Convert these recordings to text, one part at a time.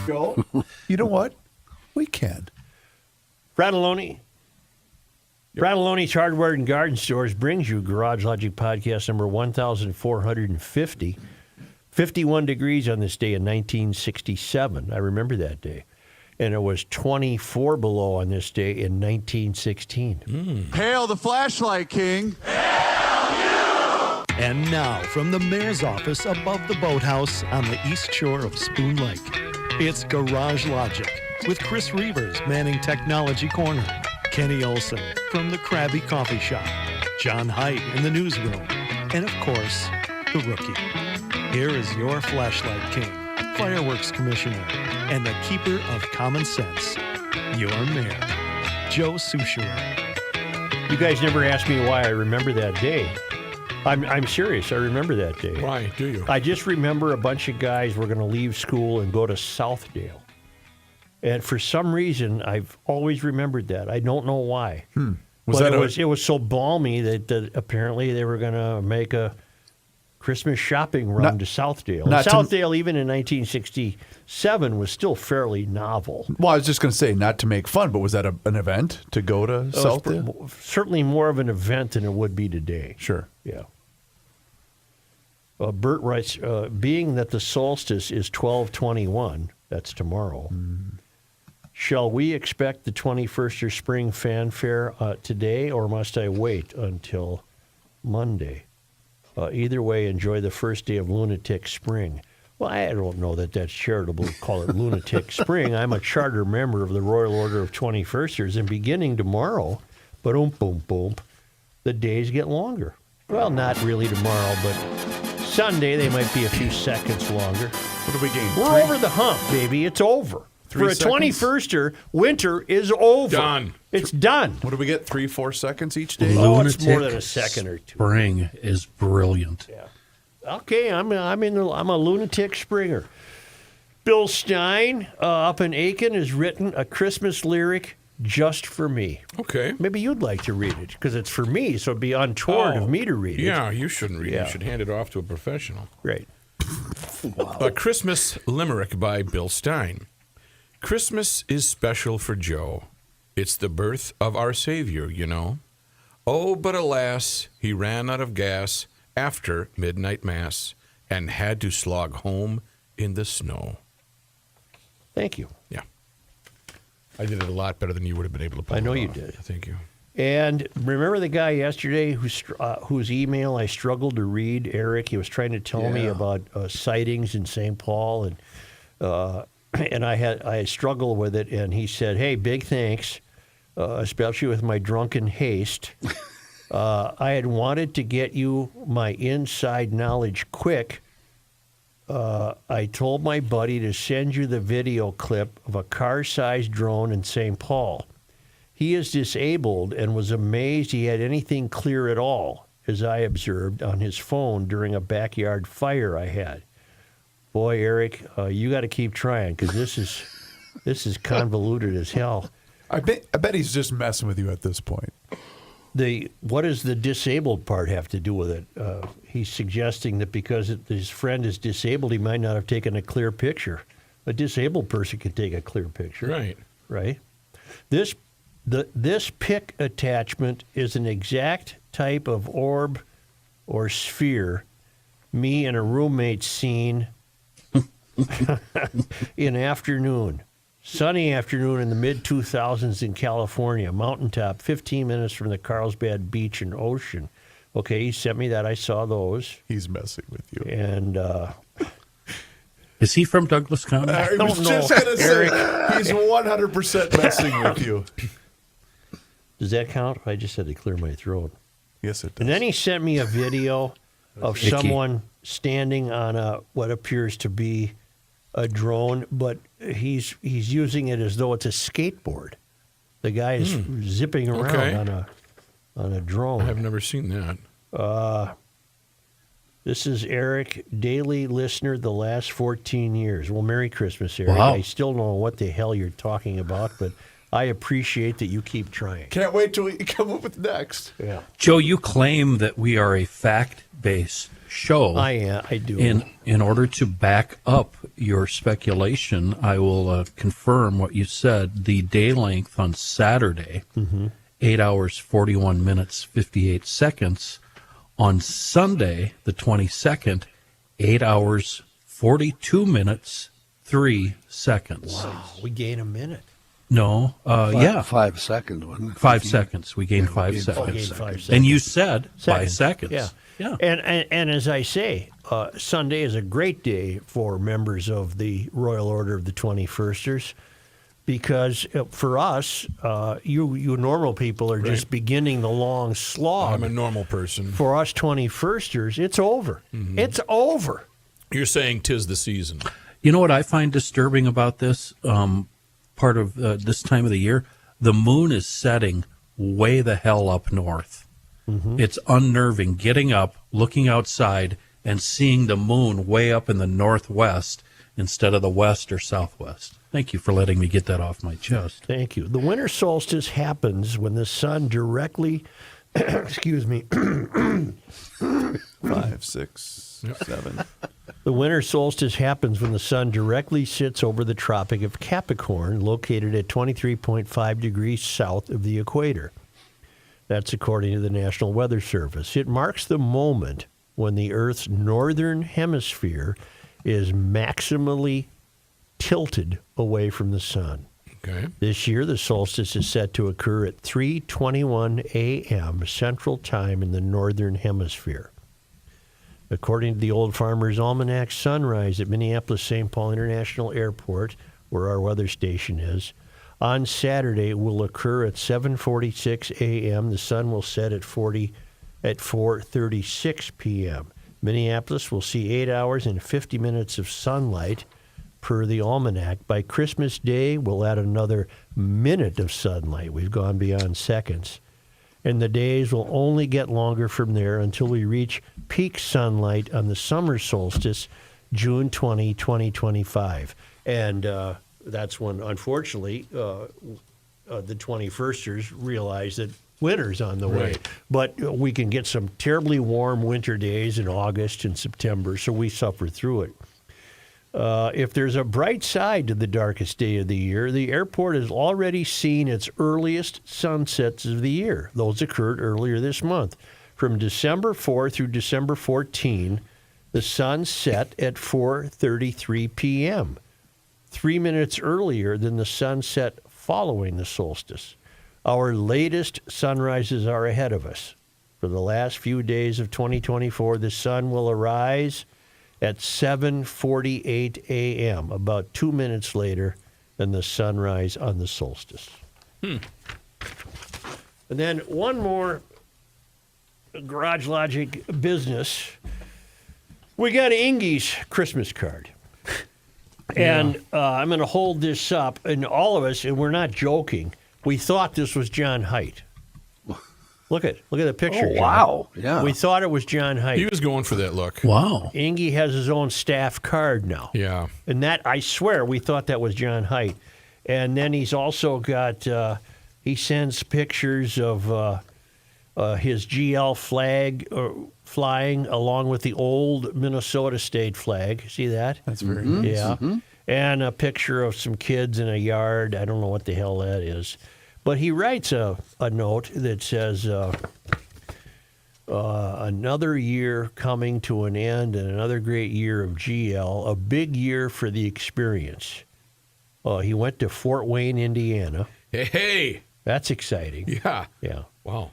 Joe, you know what? We can. Fratelloni's Hardware and Garden Stores brings you Garage Logic Podcast number 1450. 51 degrees on this day in 1967. I remember that day. And it was 24 below on this day in 1916. Hail the flashlight king. And now, from the mayor's office above the boathouse on the east shore of Spoon Lake, it's Garage Logic with Chris Reavers manning Technology Corner, Kenny Olson from the Krabby Coffee Shop, John Haidt in the newsroom, and of course, the rookie. Here is your flashlight king, fireworks commissioner, and the keeper of common sense, your mayor, Joe Souchere. You guys never asked me why I remember that day. I'm serious. I remember that day. Why do you? I just remember a bunch of guys were going to leave school and go to Southdale. And for some reason, I've always remembered that. I don't know why. It was so balmy that apparently they were going to make a Christmas shopping run to Southdale. Southdale, even in 1967, was still fairly novel. Well, I was just going to say, not to make fun, but was that an event to go to Southdale? Certainly more of an event than it would be today. Sure. Yeah. Bert writes, being that the solstice is 12/21, that's tomorrow, shall we expect the 21st spring fanfare today, or must I wait until Monday? Either way, enjoy the first day of Lunatic Spring. Well, I don't know that that's charitable to call it Lunatic Spring. I'm a charter member of the Royal Order of 21sters, and beginning tomorrow, boom, the days get longer. Well, not really tomorrow, but Sunday they might be a few seconds longer. What do we gain? We're over the hump, baby. It's over. For a 21ster, winter is over. Done. It's done. What do we get? 3-4 seconds each day? Oh, it's more than a second or two. Spring is brilliant. Yeah. Okay, I'm a lunatic springer. Bill Stein up in Aiken has written a Christmas lyric just for me. Okay. Maybe you'd like to read it because it's for me, so it'd be untoward of me to read it. Yeah, you shouldn't read it. Yeah. You should hand it off to a professional. Great. A Christmas Limerick by Bill Stein. Christmas is special for Joe. It's the birth of our Savior, you know. Oh, but alas, he ran out of gas after midnight mass and had to slog home in the snow. Thank you. Yeah. I did it a lot better than you would have been able to pull I know it you off. did. Thank you. And remember the guy yesterday whose email I struggled to read, Eric? He was trying to tell me about sightings in St. Paul, and I struggled with it, and he said, hey, big thanks, especially with my drunken haste. I had wanted to get you my inside knowledge quick. I told my buddy to send you the video clip of a car-sized drone in St. Paul. He is disabled and was amazed he had anything clear at all, as I observed on his phone during a backyard fire I had. Boy, Eric, you got to keep trying because this is convoluted as hell. I bet he's just messing with you at this point. What does the disabled part have to do with it? He's suggesting that because his friend is disabled, he might not have taken a clear picture. A disabled person can take a clear picture. Right. Right? This pic attachment is an exact type of orb or sphere me and a roommate seen in afternoon. Sunny afternoon in the mid-2000s in California, mountaintop, 15 minutes from the Carlsbad Beach and ocean. Okay, he sent me that. I saw those. He's messing with you. And is he from Douglas County? I was just going to say, he's 100% messing with you. Does that count? I just had to clear my throat. Yes, it does. And then he sent me a video of someone standing on what appears to be a drone, but he's using it as though it's a skateboard. The guy is zipping around on a drone. I've never seen that. This is Eric, daily listener the last 14 years. Well, Merry Christmas, Eric. Wow. I still don't know what the hell you're talking about, but I appreciate that you keep trying. Can't wait till you come up with next. Yeah. Joe, you claim that we are a fact-based show. I do. In order to back up your speculation, I will confirm what you said. The day length on Saturday, 8 hours, 41 minutes, 58 seconds. On Sunday, the 22nd, 8 hours, 42 minutes, 3 seconds. Wow, we gain a minute. No, yeah. 5 seconds, wasn't it? 5 seconds. We gained 5 seconds. gained 5 seconds. And you said 5 seconds. Yeah. Yeah. And as I say, Sunday is a great day for members of the Royal Order of the 21sters because for us, you normal people are just beginning the long slog. I'm a normal person. For us 21sters, it's over. It's over. You're saying 'tis the season. You know what I find disturbing about this part of this time of the year? The moon is setting way the hell up north. It's unnerving getting up, looking outside, and seeing the moon way up in the northwest instead of the west or southwest. Thank you for letting me get that off my chest. Thank you. The winter solstice happens when the sun directly, excuse me, 5, 6, 7. the winter solstice happens when the sun directly sits over the Tropic of Capricorn, located at 23.5 degrees south of the equator. That's according to the National Weather Service. It marks the moment when the Earth's northern hemisphere is maximally tilted away from the sun. Okay. This year, the solstice is set to occur at 3:21 a.m. Central Time in the northern hemisphere. According to the Old Farmer's Almanac, sunrise at Minneapolis-St. Paul International Airport, where our weather station is, on Saturday will occur at 7:46 a.m. The sun will set at 4:36 p.m. Minneapolis will see 8 hours and 50 minutes of sunlight per the almanac. By Christmas Day, we'll add another minute of sunlight. We've gone beyond seconds. And the days will only get longer from there until we reach peak sunlight on the summer solstice, June 20, 2025. And that's when, unfortunately, the 21sters realize that winter's on the way. Right. But we can get some terribly warm winter days in August and September, so we suffer through it. If there's a bright side to the darkest day of the year, the airport has already seen its earliest sunsets of the year. Those occurred earlier this month. From December 4 through December 14, the sun set at 4:33 p.m., 3 minutes earlier than the sunset following the solstice. Our latest sunrises are ahead of us. For the last few days of 2024, the sun will arise at 7:48 a.m., about 2 minutes later than the sunrise on the solstice. And then one more Garage Logic business. We got Ingy's Christmas card. And I'm going to hold this up, and all of us, and we're not joking, we thought this was John Haidt. Look at the picture. Oh, John. wow. Yeah. We thought it was John Haidt. He was going for that look. Wow. Ingy has his own staff card now. Yeah. And that, I swear, we thought that was John Haidt. And then he's also got, he sends pictures of his GL flag flying along with the old Minnesota State flag. See that? That's very nice. Yeah. And a picture of some kids in a yard. I don't know what the hell that is. But he writes a note that says, another year coming to an end and another great year of GL, a big year for the experience. He went to Fort Wayne, Indiana. Hey. That's exciting. Yeah. Yeah. Wow.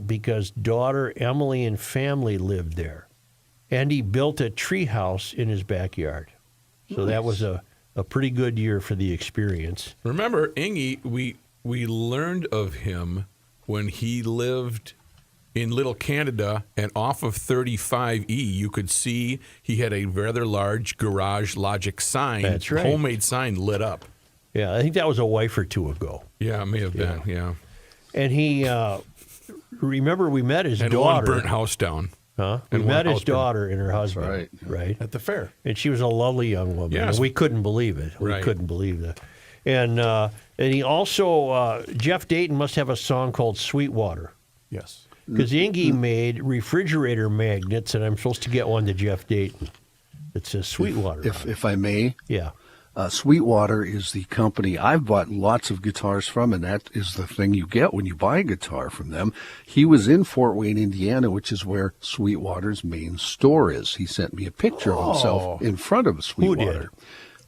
Because daughter Emily and family lived there. And he built a tree house in his backyard. So that was a pretty good year for the experience. Remember, Ingy, we learned of him when he lived in Little Canada, and off of 35E, you could see he had a rather large Garage Logic sign. That's right. Homemade sign lit up. Yeah, I think that was a wife or two ago. Yeah, it may have been, yeah. And he, remember we met his And daughter. one burnt house down. Huh? We And met one his house burnt. daughter and her husband. right. Right. At the fair. And she was a lovely young woman. Yes. And we couldn't believe it. We Right. couldn't believe that. And he also, Jeff Dayton must have a song called Sweetwater. Yes. Because Ingy made refrigerator magnets, and I'm supposed to get one to Jeff Dayton. It says Sweetwater. If I may, yeah. Sweetwater is the company I've bought lots of guitars from, and that is the thing you get when you buy a guitar from them. He was in Fort Wayne, Indiana, which is where Sweetwater's main store is. He sent me a picture of himself in front of Sweetwater.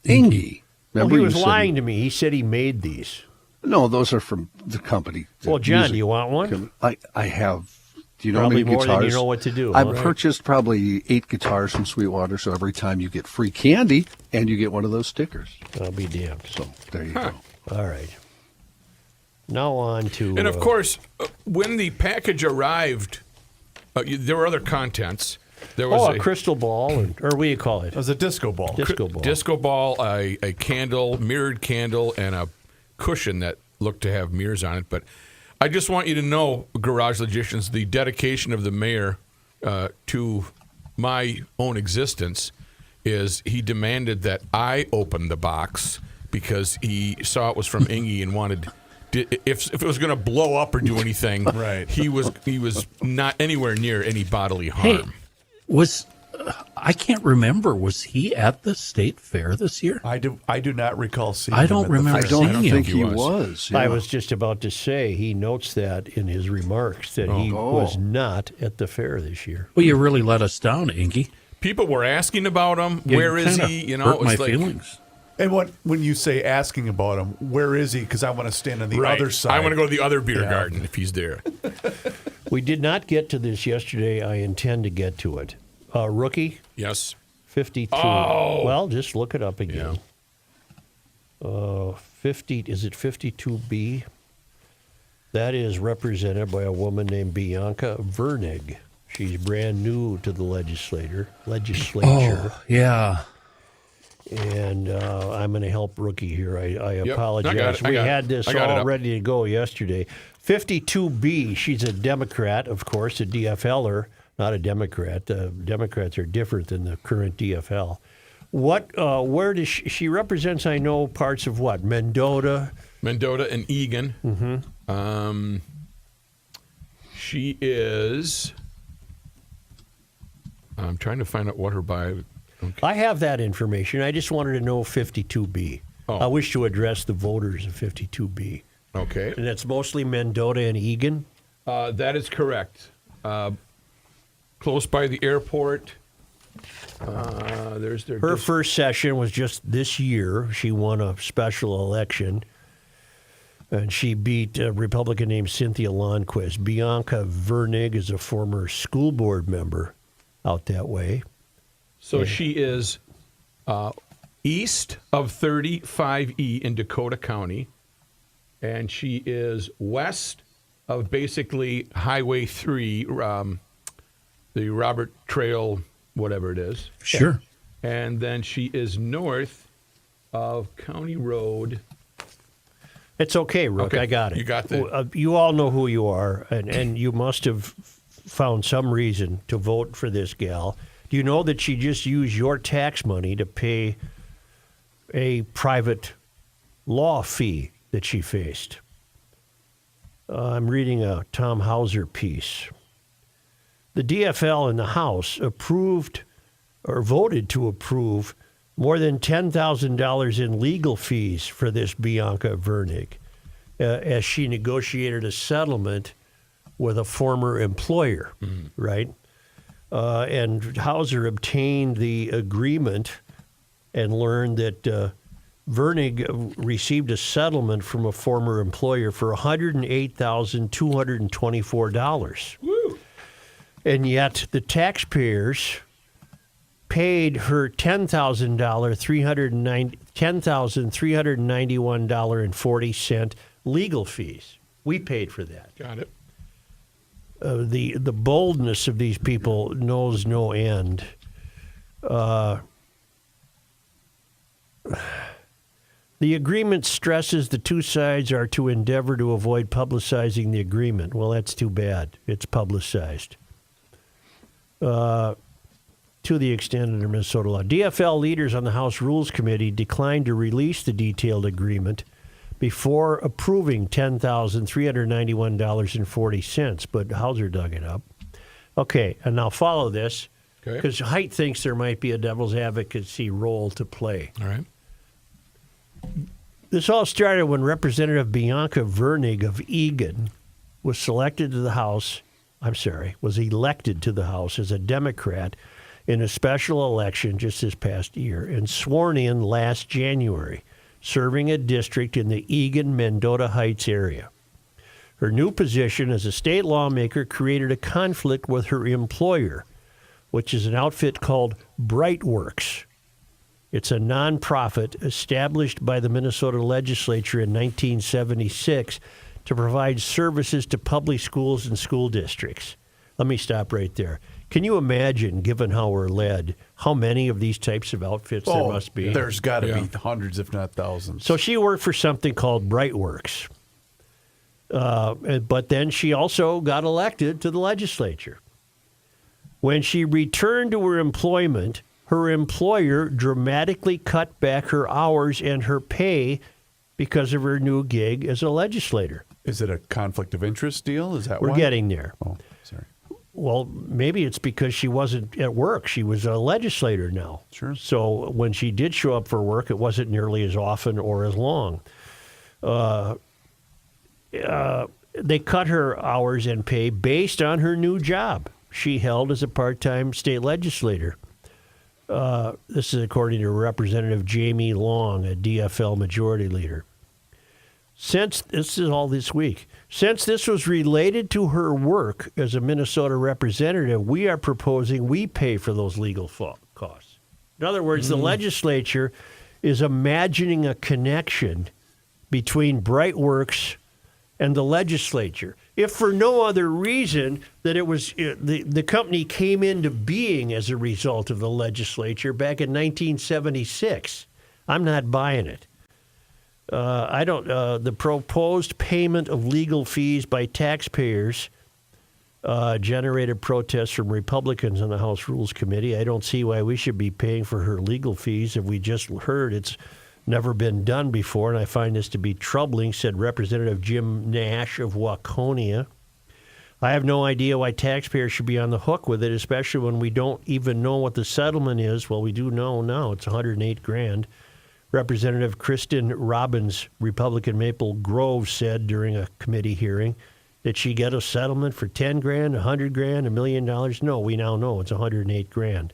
Ingy. Well, he was lying to me. He said he made these. No, those are from the company. Well, John, do you want one? I have. Do you know probably how many more guitars? Than you know what to do. I've purchased probably 8 guitars from Sweetwater, so every time you get free candy and you get one of those stickers. I'll be damned. So there you go. All right. Now on to... And of course, when the package arrived, there were other contents. There was a crystal ball, or what do you call it? It was a disco ball. Disco ball, a candle, mirrored candle, and a cushion that looked to have mirrors on it. But I just want you to know, Garage Logicians, the dedication of the mayor to my own existence is he demanded that I open the box because he saw it was from Ingy and wanted, if it was going to blow up or do anything, right. he was not anywhere near any bodily harm. Hey, I can't remember. Was he at the state fair this year? I do not recall seeing. I don't remember. I don't seeing think him. he was. I was just about to say he notes that in his remarks that he was not at the fair this year. Well, you really let us down, Ingy. People were asking about him. Where is he? You know, hurt it was my feelings. And when you say asking about him, where is he? Because I want to stand on the other side. I want to go to the other beer garden if he's there. We did not get to this yesterday. I intend to get to it. Rookie? Yes. 52. Oh. Well, just look it up again. 50. Is it 52B? That is represented by a woman named Bianca Vernig. She's brand new to the legislature. Oh, yeah. And I'm going to help Rookie here. I Yep. apologize. I We got it. had this I got it all up. ready to go yesterday. 52B, she's a Democrat, of course, a DFLer, not a Democrat. Democrats are different than the current DFL. Where does she represents, I know, parts of what? Mendota and Egan. Mm-hmm. She is... I'm trying to find out what her bio... Okay. I have that information. I just wanted to know 52B. Oh. I wish to address the voters of 52B. Okay. And that's mostly Mendota and Egan? That is correct. Close by the airport. There's their... Her first session was just this year. She won a special election, and she beat a Republican named Cynthia Lundquist. Bianca Vernig is a former school board member out that way. So she is east of 35E in Dakota County, and she is west of basically Highway 3, the Robert Trail, whatever it is. Sure. And then she is north of County Road. It's okay, Rook. Okay, I got it. you got that. You all know who you are, and you must have found some reason to vote for this gal. Do you know that she just used your tax money to pay a private law fee that she faced? I'm reading a Tom Hauser piece. The DFL in the House approved or voted to approve more than $10,000 in legal fees for this Bianca Vernig as she negotiated a settlement with a former employer, right? And Hauser obtained the agreement and learned that Vernig received a settlement from a former employer for $108,224. Woo! And yet the taxpayers paid her $10,391.40 legal fees. We paid for that. Got it. The boldness of these people knows no end. The agreement stresses the two sides are to endeavor to avoid publicizing the agreement. Well, that's too bad. It's publicized. To the extent under Minnesota law. DFL leaders on the House Rules Committee declined to release the detailed agreement before approving $10,391.40. But Hauser dug it up. Okay, and now follow this, Okay. because Haidt thinks there might be a devil's advocacy role to play. All right. This all started when Representative Bianca Vernig of Egan was elected to the House as a Democrat in a special election just this past year and sworn in last January, serving a district in the Egan-Mendota Heights area. Her new position as a state lawmaker created a conflict with her employer, which is an outfit called Brightworks. It's a nonprofit established by the Minnesota legislature in 1976 to provide services to public schools and school districts. Let me stop right there. Can you imagine, given how we're led, how many of these types of outfits there must be? There's got to be hundreds, if not thousands. So she worked for something called Brightworks. But then she also got elected to the legislature. When she returned to her employment, her employer dramatically cut back her hours and her pay because of her new gig as a legislator. Is it a conflict of interest deal? Is that We're why? getting there. Oh, sorry. Well, maybe it's because she wasn't at work. She was a legislator now. Sure. So when she did show up for work, it wasn't nearly as often or as long. They cut her hours and pay based on her new job she held as a part-time state legislator. This is according to Representative Jamie Long, a DFL majority leader. This is all this week. Since this was related to her work as a Minnesota representative, we are proposing we pay for those legal costs. In other words, the legislature is imagining a connection between Brightworks and the legislature. If for no other reason that it was the company came into being as a result of the legislature back in 1976. I'm not buying it. The proposed payment of legal fees by taxpayers generated protests from Republicans on the House Rules Committee. I don't see why we should be paying for her legal fees. If we just heard it's never been done before, and I find this to be troubling, said Representative Jim Nash of Waconia. I have no idea why taxpayers should be on the hook with it, especially when we don't even know what the settlement is. Well, we do know now. It's $108,000. Representative Kristen Robbins, Republican Maple Grove, said during a committee hearing, did she get a settlement for $10,000, $100,000, $1 million? No, we now know it's $108,000.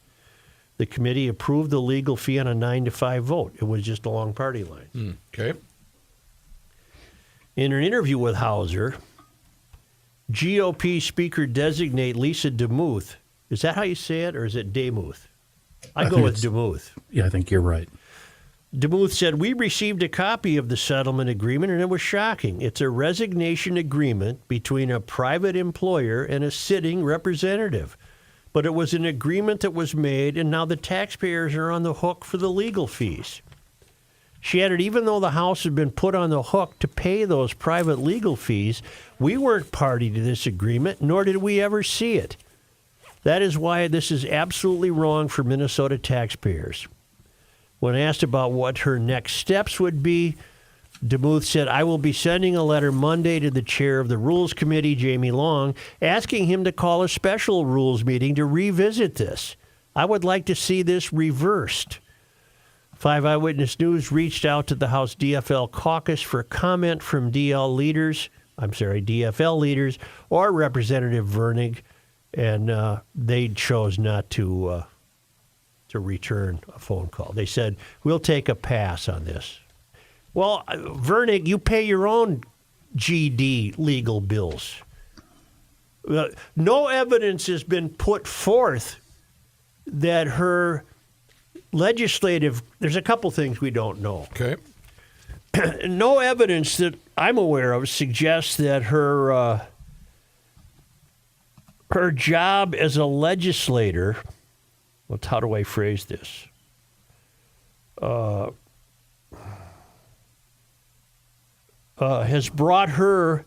The committee approved the legal fee on a 9-5 vote. It was just along party lines. Okay. In an interview with Hauser, GOP Speaker designate Lisa DeMuth. Is that how you say it, or is it DeMuth? I go with DeMuth. Yeah, I think you're right. DeMuth said, we received a copy of the settlement agreement, and it was shocking. It's a resignation agreement between a private employer and a sitting representative. But it was an agreement that was made, and now the taxpayers are on the hook for the legal fees. She added, even though the House had been put on the hook to pay those private legal fees, we weren't party to this agreement, nor did we ever see it. That is why this is absolutely wrong for Minnesota taxpayers. When asked about what her next steps would be, DeMuth said, I will be sending a letter Monday to the chair of the Rules Committee, Jamie Long, asking him to call a special rules meeting to revisit this. I would like to see this reversed. 5 Eyewitness News reached out to the House DFL caucus for comment from DFL leaders or Representative Vernig, and they chose not to return a phone call. They said, we'll take a pass on this. Well, Vernig, you pay your own GD legal bills. No evidence has been put forth that her there's a couple things we don't know. Okay. No evidence that I'm aware of suggests that her job as a legislator, how do I phrase this? Has brought her,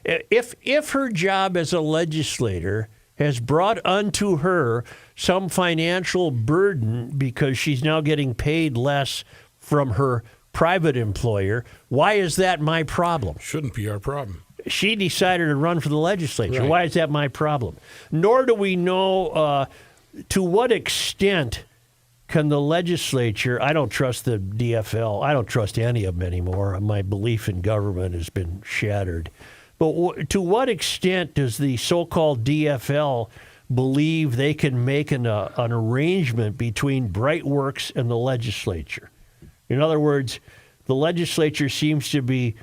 if her job as a legislator has brought unto her some financial burden because she's now getting paid less from her private employer. Why is that my problem? Shouldn't be our problem. She decided to run for the legislature. Right. Why is that my problem? Nor do we know to what extent can the legislature, I don't trust the DFL, I don't trust any of them anymore. My belief in government has been shattered. But to what extent does the so-called DFL believe they can make an arrangement between Brightworks and the legislature? In other words, the legislature seems to be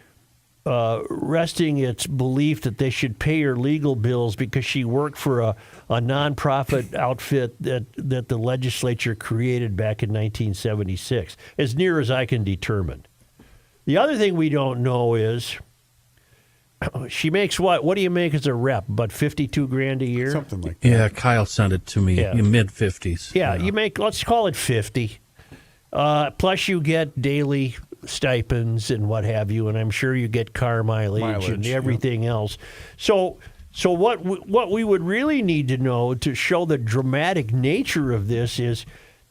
resting its belief that they should pay her legal bills because she worked for a nonprofit outfit that the legislature created back in 1976, as near as I can determine. The other thing we don't know is she makes what? What do you make as a rep? About $52,000 a year? Something like that. Yeah, Kyle sent it to me in mid-50s. Yeah, you make, let's call it 50. Plus you get daily stipends and what have you, and I'm sure you get car mileage and everything else. So what we would really need to know to show the dramatic nature of this is,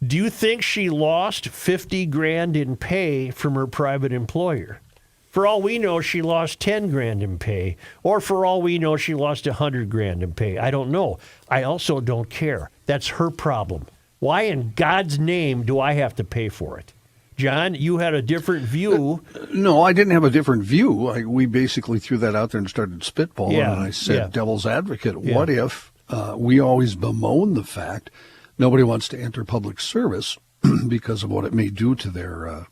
do you think she lost $50,000 in pay from her private employer? For all we know, she lost $10,000 in pay, or for all we know, she lost $100,000 in pay. I don't know. I also don't care. That's her problem. Why in God's name do I have to pay for it? John, you had a different view. No, I didn't have a different view. We basically threw that out there and started spitballing, and I said, devil's advocate, what if we always bemoan the fact nobody wants to enter public service because of what it may do to their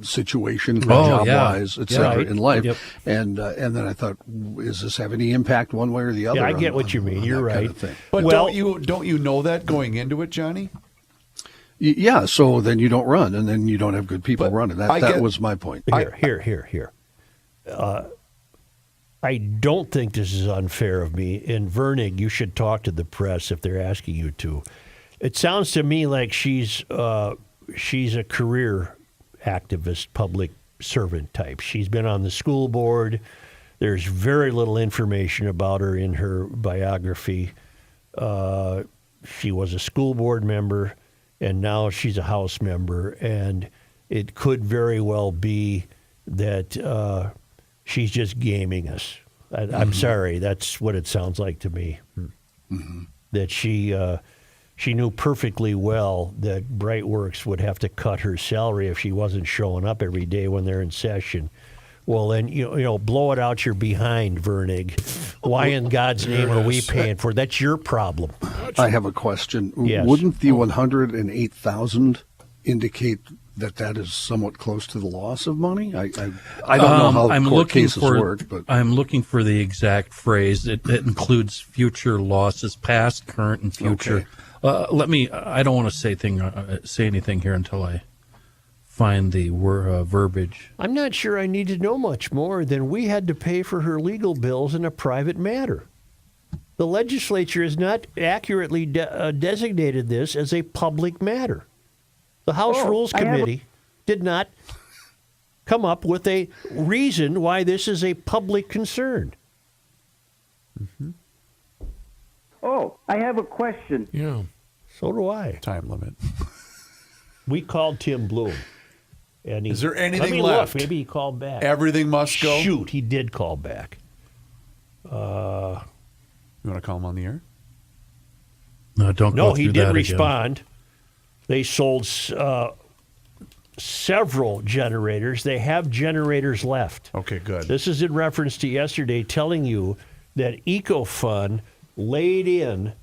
situation, job-wise, et cetera, in life. Yep. And then I thought, is this have any impact one way or the other? Yeah, I get what you mean. You're right. Kind of thing. But Well- don't you know that going into it, Johnny? Yeah, so then you don't run, and then you don't have good people But running. I That get- was my point. Here. I don't think this is unfair of me. In Vernig, you should talk to the press if they're asking you to. It sounds to me like she's a career activist, public servant type. She's been on the school board. There's very little information about her in her biography. She was a school board member, and now she's a House member. And it could very well be that she's just gaming us. I'm sorry, that's what it sounds like to me. Mm-hmm. That she knew perfectly well that Brightworks would have to cut her salary if she wasn't showing up every day when they're in session. Well, then, you know, blow it out your behind, Vernig. Why in God's name are we paying for it? That's your problem. I have a question. Yes. Wouldn't the 108,000 indicate that is somewhat close to the loss of money? I don't know how court cases work, but I'm looking for the exact phrase. It includes future losses, past, current, and future. Okay. I don't want to say anything here until I find the verbiage. I'm not sure I need to know much more than we had to pay for her legal bills in a private matter. The legislature has not accurately designated this as a public matter. The House Rules Committee did not come up with a reason why this is a public concern. Mm-hmm. Oh, I have a question. Yeah. So do I. Time limit. We called Tim Bloom. And Is there anything let me left? Look. Maybe he called back. Everything must go. Shoot, he did call back. You want to call him on the air? No, don't. No, go he through did that respond. They sold several generators. They have generators left. Okay, good. This is in reference to yesterday telling you that EcoFun laid in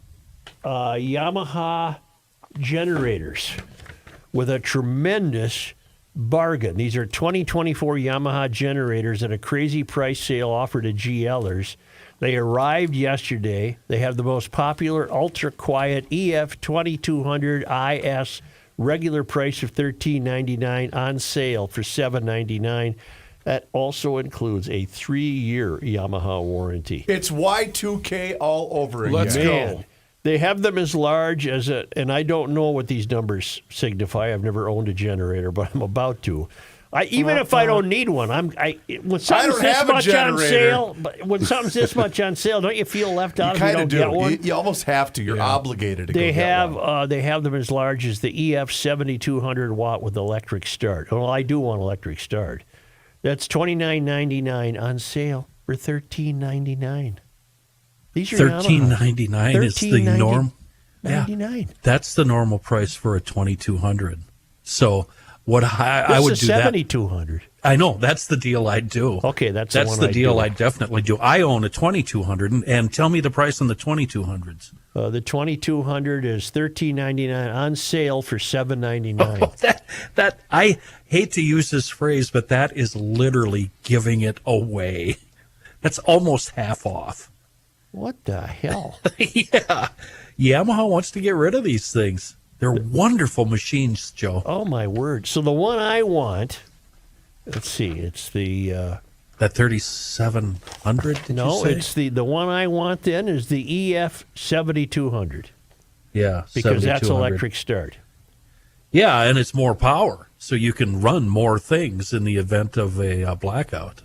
Yamaha generators with a tremendous bargain. These are 2024 Yamaha generators at a crazy price sale offered to GLers. They arrived yesterday. They have the most popular ultra-quiet EF 2200 IS, regular price of $13.99, on sale for $7.99. That also includes a 3-year Yamaha warranty. It's Y2K all over again. Let's go. Man, they have them as large as and I don't know what these numbers signify. I've never owned a generator, but I'm about to. Even if I don't need one, when something's this have a much on generator. sale, but when something's this much on sale, don't you feel left out if you Kind don't of do. get one? You almost have to. You're obligated to They go have get one. they have them as large as the EF 7200 watt with electric start. Well, I do want electric start. That's $29.99 on sale for $13.99. These are $13.99 is the norm. Yeah, $99. that's the normal price for a 2200. So what I would do that. 7200. I know that's the deal I'd do. Okay, that's the one the I'd deal do. I definitely do. I own a 2200, and tell me the price on the 2200s. The 2200 is $13.99 on sale for $7.99. Oh, that I hate to use this phrase, but that is literally giving it away. That's almost half off. What the hell? Yeah, Yamaha wants to get rid of these things. They're wonderful machines, Joe. Oh my word! So the one I want, let's see, it's the That 3700. Did no, you say? it's the one I want. Then is the EF 7200 yeah, because that's 7200. electric start. Yeah, and it's more power, so you can run more things in the event of a blackout.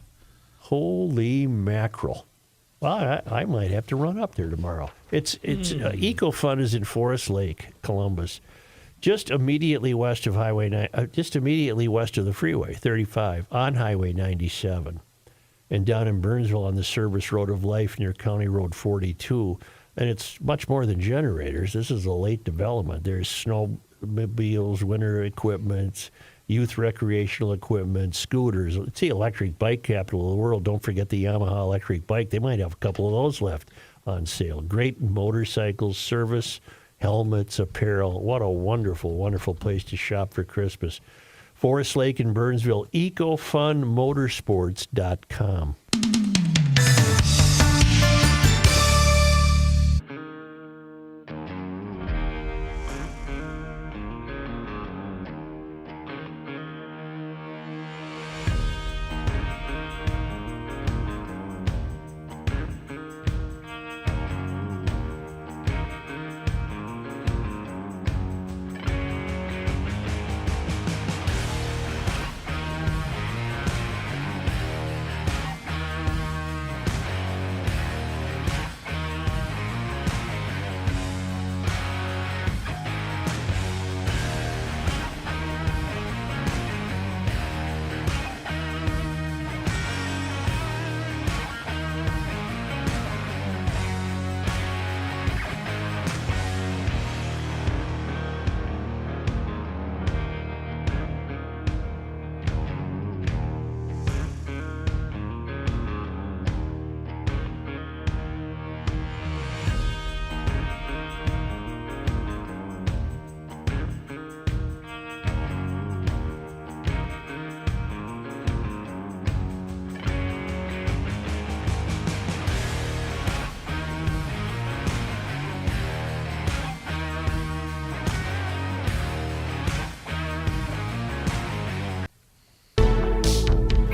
Holy mackerel! Well, I might have to run up there tomorrow. It's EcoFun is in Forest Lake, Columbus, just immediately west of just immediately west of the Freeway 35 on Highway 97, and down in Burnsville on the Service Road of Life near County Road 42. And it's much more than generators. This is a late development. There's snowmobiles, winter equipment, youth recreational equipment, scooters. It's the electric bike capital of the world. Don't forget the Yamaha electric bike. They might have a couple of those left on sale. Great motorcycles, service, helmets, apparel. What a wonderful, wonderful place to shop for Christmas. Forest Lake in Burnsville, ecofunmotorsports.com.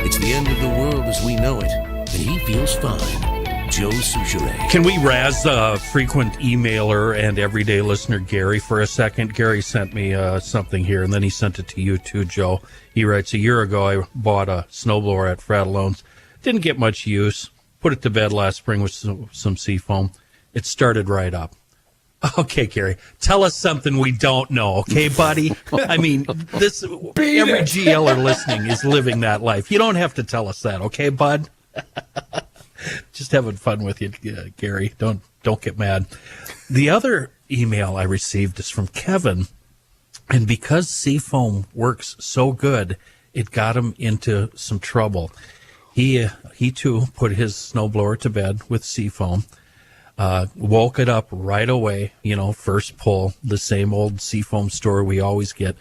It's the end of the world as we know it, and he feels fine. Joe Souchere. Can we razz the frequent emailer and everyday listener Gary for a second? Gary sent me something here, and then he sent it to you too, Joe. He writes, a year ago I bought a snowblower at Frattallone's. Didn't get much use. Put it to bed last spring with some seafoam. It started right up. Okay, Gary, tell us something we don't know, okay, buddy? I mean, every GLer listening is living that life. You don't have to tell us that, okay, bud? Just having fun with you, Gary. Don't get mad. The other email I received is from Kevin, and because Seafoam works so good, it got him into some trouble. He too put his snowblower to bed with Seafoam. Woke it up right away, first pull, the same old Seafoam story we always get.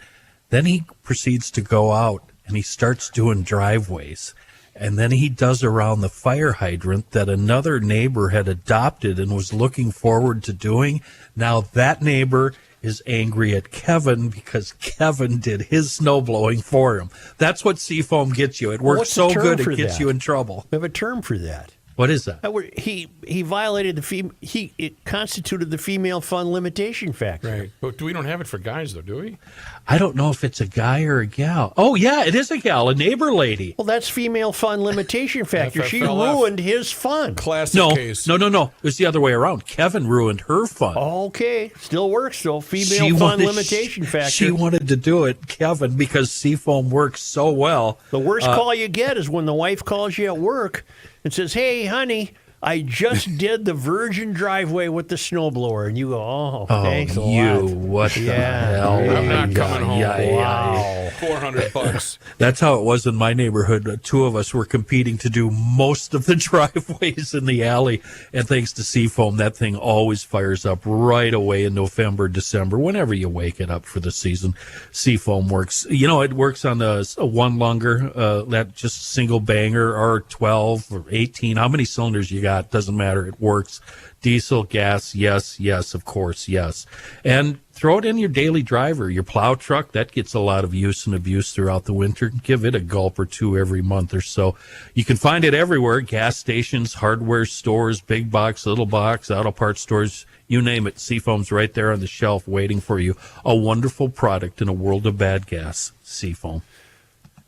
Then he proceeds to go out and he starts doing driveways. And then he does around the fire hydrant that another neighbor had adopted and was looking forward to doing. Now that neighbor is angry at Kevin because Kevin did his snow blowing for him. That's what Seafoam gets you. It works What's the so term good for it gets that? you in trouble. We have a term for that. What is that? He violated it constituted the female fun limitation factor. Right. But we don't have it for guys, though, do we? I don't know if it's a guy or a gal. Oh, yeah, it is a gal, a neighbor lady. Well, that's female fun limitation factor. She FFLF. ruined his fun. Classic No, case. no. It was the other way around. Kevin ruined her fun. Okay, still works though. Female fun limitation factor. She wanted to do it, Kevin, because Seafoam works so well. The worst call you get is when the wife calls you at work and says, "Hey, honey, I just did the virgin driveway with the snowblower," and you go, "Oh, thanks a lot." What the Yeah. hell? I'm not coming home. Wow. $400. That's how it was in my neighborhood. Two of us were competing to do most of the driveways in the alley. And thanks to Seafoam, that thing always fires up right away in November, December, whenever you wake it up for the season. Seafoam works. You know, it works on a one longer, that just single banger, or 12 or 18. How many cylinders you got? Doesn't matter. It works. Diesel, gas, yes, of course, yes. And throw it in your daily driver, your plow truck. That gets a lot of use and abuse throughout the winter. Give it a gulp or two every month or so. You can find it everywhere. Gas stations, hardware stores, big box, little box, auto parts stores, you name it. Seafoam's right there on the shelf waiting for you. A wonderful product in a world of bad gas. Seafoam.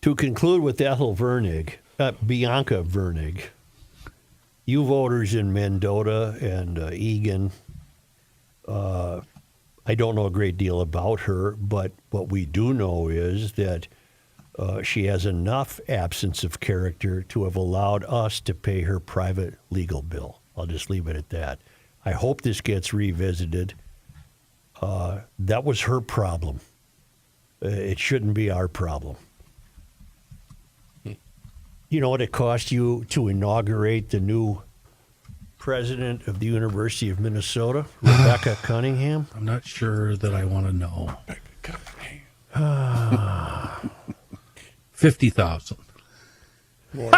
To conclude with Ethel Vernig, Bianca Vernig, you voters in Mendota and Egan, I don't know a great deal about her, but what we do know is that she has enough absence of character to have allowed us to pay her private legal bill. I'll just leave it at that. I hope this gets revisited. That was her problem. It shouldn't be our problem. You know what it cost you to inaugurate the new president of the University of Minnesota, Rebecca Cunningham? I'm not sure that I want to know. 50,000. Wow.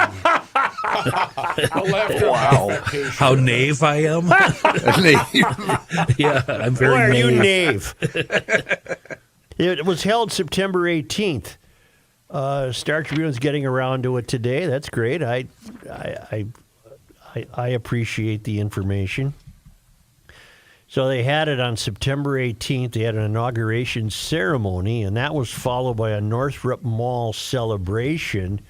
How knave I am? Yeah, I'm very Why are knave. you knave? It was held September 18th. Star Tribune's getting around to it today. That's great. I appreciate the information. So they had it on September 18th. They had an inauguration ceremony, and that was followed by a Northrop Mall celebration.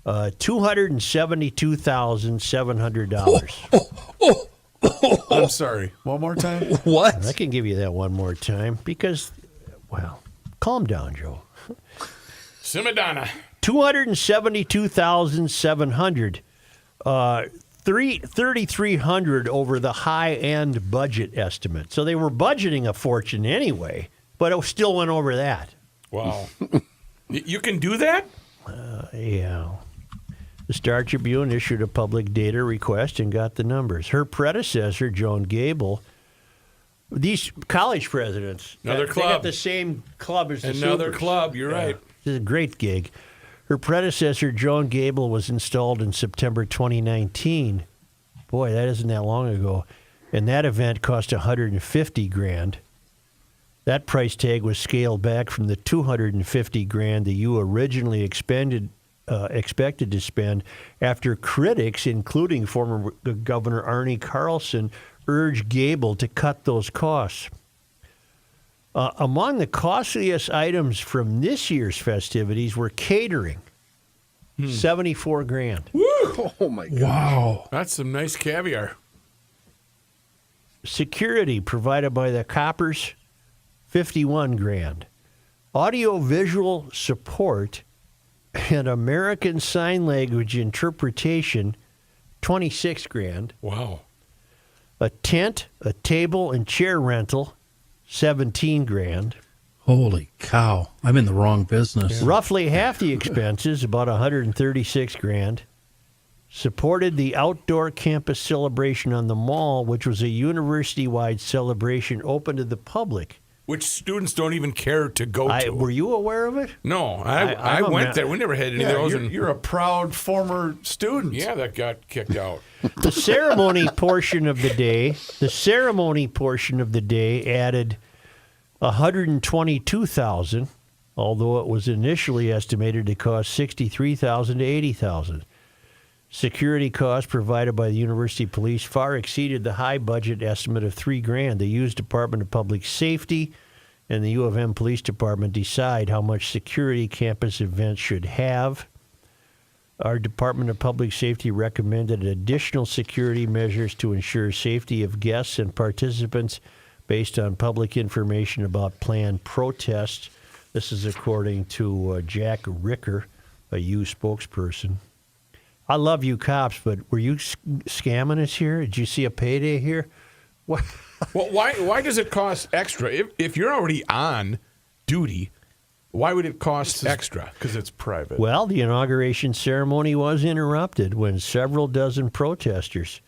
$272,700. I'm sorry. One more time. What? I can give you that one more time because, well, calm down, Joe. Simadonna. $272,700. 3,300 over the high-end budget estimate. So they were budgeting a fortune anyway, but it still went over that. Wow. You can do that? Yeah. The Star Tribune issued a public data request and got the numbers. Her predecessor, Joan Gable, these college presidents, Another they club. got the same club as the Another Supers. club, you're right. This is a great gig. Her predecessor, Joan Gable, was installed in September 2019. Boy, that isn't that long ago. And that event cost $150,000. That price tag was scaled back from the $250,000 that you originally expected to spend after critics, including former Governor Arnie Carlson, urged Gable to cut those costs. Among the costliest items from this year's festivities were catering, $74,000. Oh my God! Wow. That's some nice caviar. Security provided by the coppers, $51,000. Audio-visual support and American Sign Language interpretation, $26,000. Wow. A tent, a table, and chair rental, $17,000. Holy cow. I'm in the wrong business. Roughly half the expenses, about $136,000, supported the outdoor campus celebration on the mall, which was a university-wide celebration open to the public. Which students don't even care to go to. Were you aware of it? No, I'm I a went ma- there. We never had any Yeah, of those. you're a proud former student. Yeah, that got kicked out. The ceremony portion of the day added $122,000, although it was initially estimated to cost $63,000 to $80,000. Security costs provided by the university police far exceeded the high budget estimate of $3,000. The U's Department of Public Safety and the U of M Police Department decide how much security campus events should have. Our Department of Public Safety recommended additional security measures to ensure safety of guests and participants based on public information about planned protests. This is according to Jack Ricker, a U spokesperson. I love you cops, but were you scamming us here? Did you see a payday here? What? Well, why does it cost extra? If you're already on duty, why would it cost extra? Because it's private. Well, the inauguration ceremony was interrupted when several dozen protesters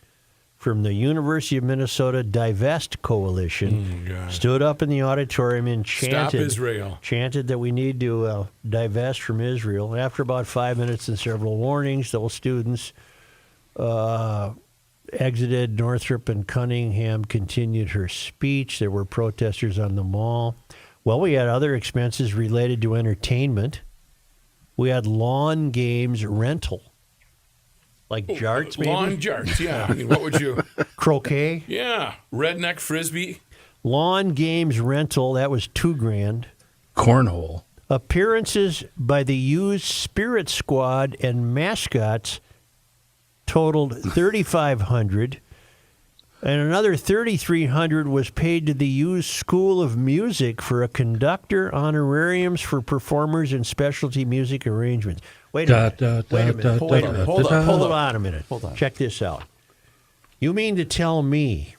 from the University of Minnesota Divest Coalition stood up in the auditorium and Stop Israel. chanted that we need to divest from Israel. After about 5 minutes and several warnings, those students exited. Northrop and Cunningham continued her speech. There were protesters on the mall. Well, we had other expenses related to entertainment. We had lawn games rental. Like jarts, maybe? Lawn jarts, yeah. I mean, what would you... Croquet? Yeah. Redneck Frisbee. Lawn games rental, that was $2,000. Cornhole. Appearances by the U's Spirit Squad and mascots totaled $3,500. And another $3,300 was paid to the U's School of Music for a conductor, honorariums for performers, and specialty music arrangements. Wait a minute. Hold on a minute. Hold on. Check this out. You mean to tell me,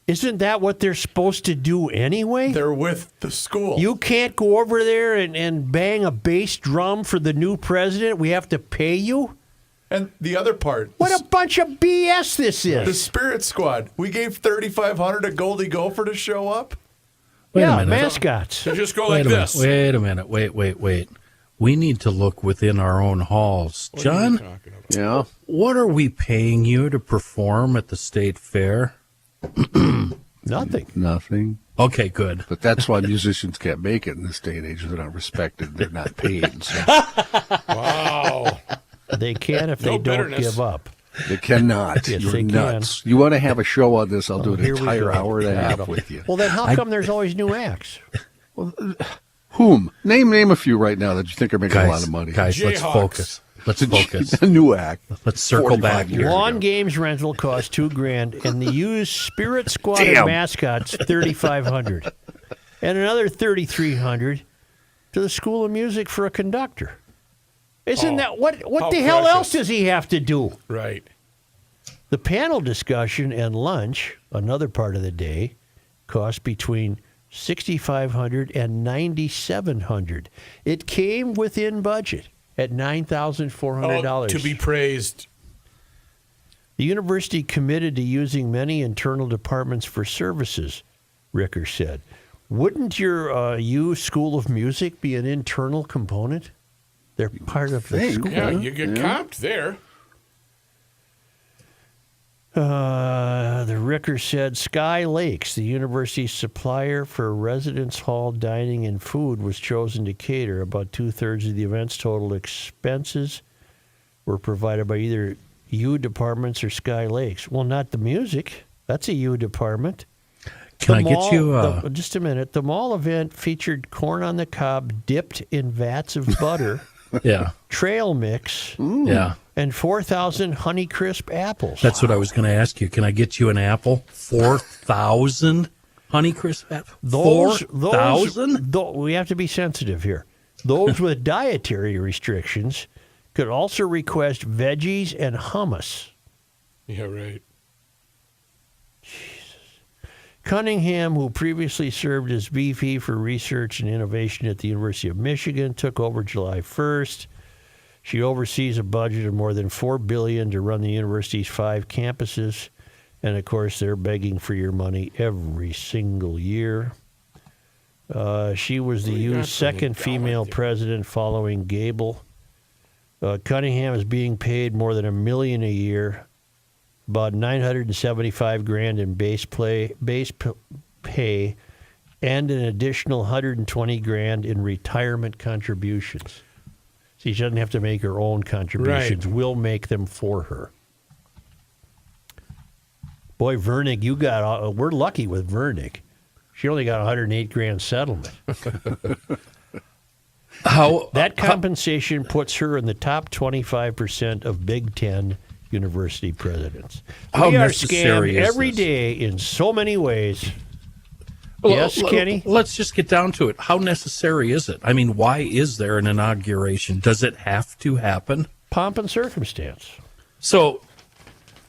isn't that what they're supposed to do anyway? They're with the school. You can't go over there and bang a bass drum for the new president. We have to pay you? And the other part. What a bunch of BS this The is. Spirit Squad. We gave $3,500 to Goldie Gopher to show up. Wait a Yeah, minute. mascots. So just go Wait like a this. minute. Wait a minute. Wait. We need to look within our own halls. What are you John, talking about? Yeah. what are we paying you to perform at the state fair? Nothing. Nothing. Okay, good. But that's why musicians can't make it in this day and age. They're not respected. They're not paid. So Wow. They can if they No don't bitterness. give up. they cannot. Yes, You're they nuts. You want to have a show on this? I'll do an here we entire go. hour and a half with you. Well, then how come there's always new acts? Whom? Name a few right now that you think are making a lot of money. Guys, let's Jayhawks. focus. Let's focus. A new act. Let's circle 45 back years here. ago. Lawn games rental cost $2,000, and the U's Spirit Squad Damn. and mascots $3,500, and another $3,300 to the School of Music for a conductor. Isn't that what how the hell else precious. does he have to do? Right. The panel discussion and lunch, another part of the day, cost between $6,500 and $9,700. It came within budget at $9,400. Oh, to be praised. The university committed to using many internal departments for services, Ricker said. Wouldn't your U School of Music be an internal component? They're part of the think. school. Yeah, you get comped there. The Ricker said Sky Lakes, the university's supplier for residence hall dining and food, was chosen to cater. About 2/3 of the event's total expenses were provided by either U departments or Sky Lakes. Well, not the music. That's a U department. Can The I get mall- you just a minute. The mall event featured corn on the cob dipped in vats of butter, yeah, trail mix, yeah. and 4,000 Honeycrisp apples. That's what I was going to ask you. Can I get you an apple? 4,000 Honeycrisp apples? 4,000? We have to be sensitive here. Those with dietary restrictions could also request veggies and hummus. Yeah, right. Cunningham, who previously served as VP for Research and Innovation at the University of Michigan, took over July 1st. She oversees a budget of more than $4 billion to run the university's 5 campuses. And, of course, they're begging for your money every single year. She was the What do you got U's for me? second God, female dude. president following Gable. Cunningham is being paid more than $1 million a year, about $975,000 in base pay, and an additional $120,000 in retirement contributions. She doesn't have to make her own contributions. Right. We'll make them for her. Boy, Vernick, we're lucky with Vernick. She only got $108,000 settlement. That compensation puts her in the top 25% of Big Ten university presidents. How We are necessary scammed is every this? day in so many ways. Yes, Kenny? Let's just get down to it. How necessary is it? I mean, why is there an inauguration? Does it have to happen? Pomp and circumstance. So,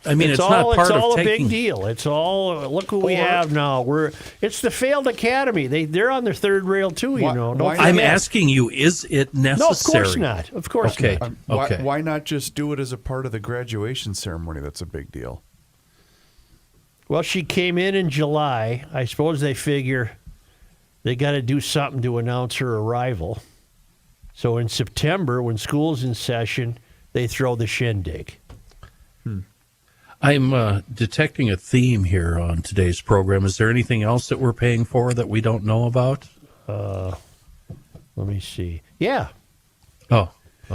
I mean, it's not part all of a taking. big deal. It's all look who we have now. It's the failed academy. They're on their third rail too. Why- Don't why- I'm forget. asking you: is it necessary? No, of course not. Of course Okay. not. Okay. Why not just do it as a part of the graduation ceremony? That's a big deal. Well, she came in July. I suppose they figure they got to do something to announce her arrival. So in September, when school's in session, they throw the shindig. I'm detecting a theme here on today's program. Is there anything else that we're paying for that we don't know about? Let me see. Yeah. Oh,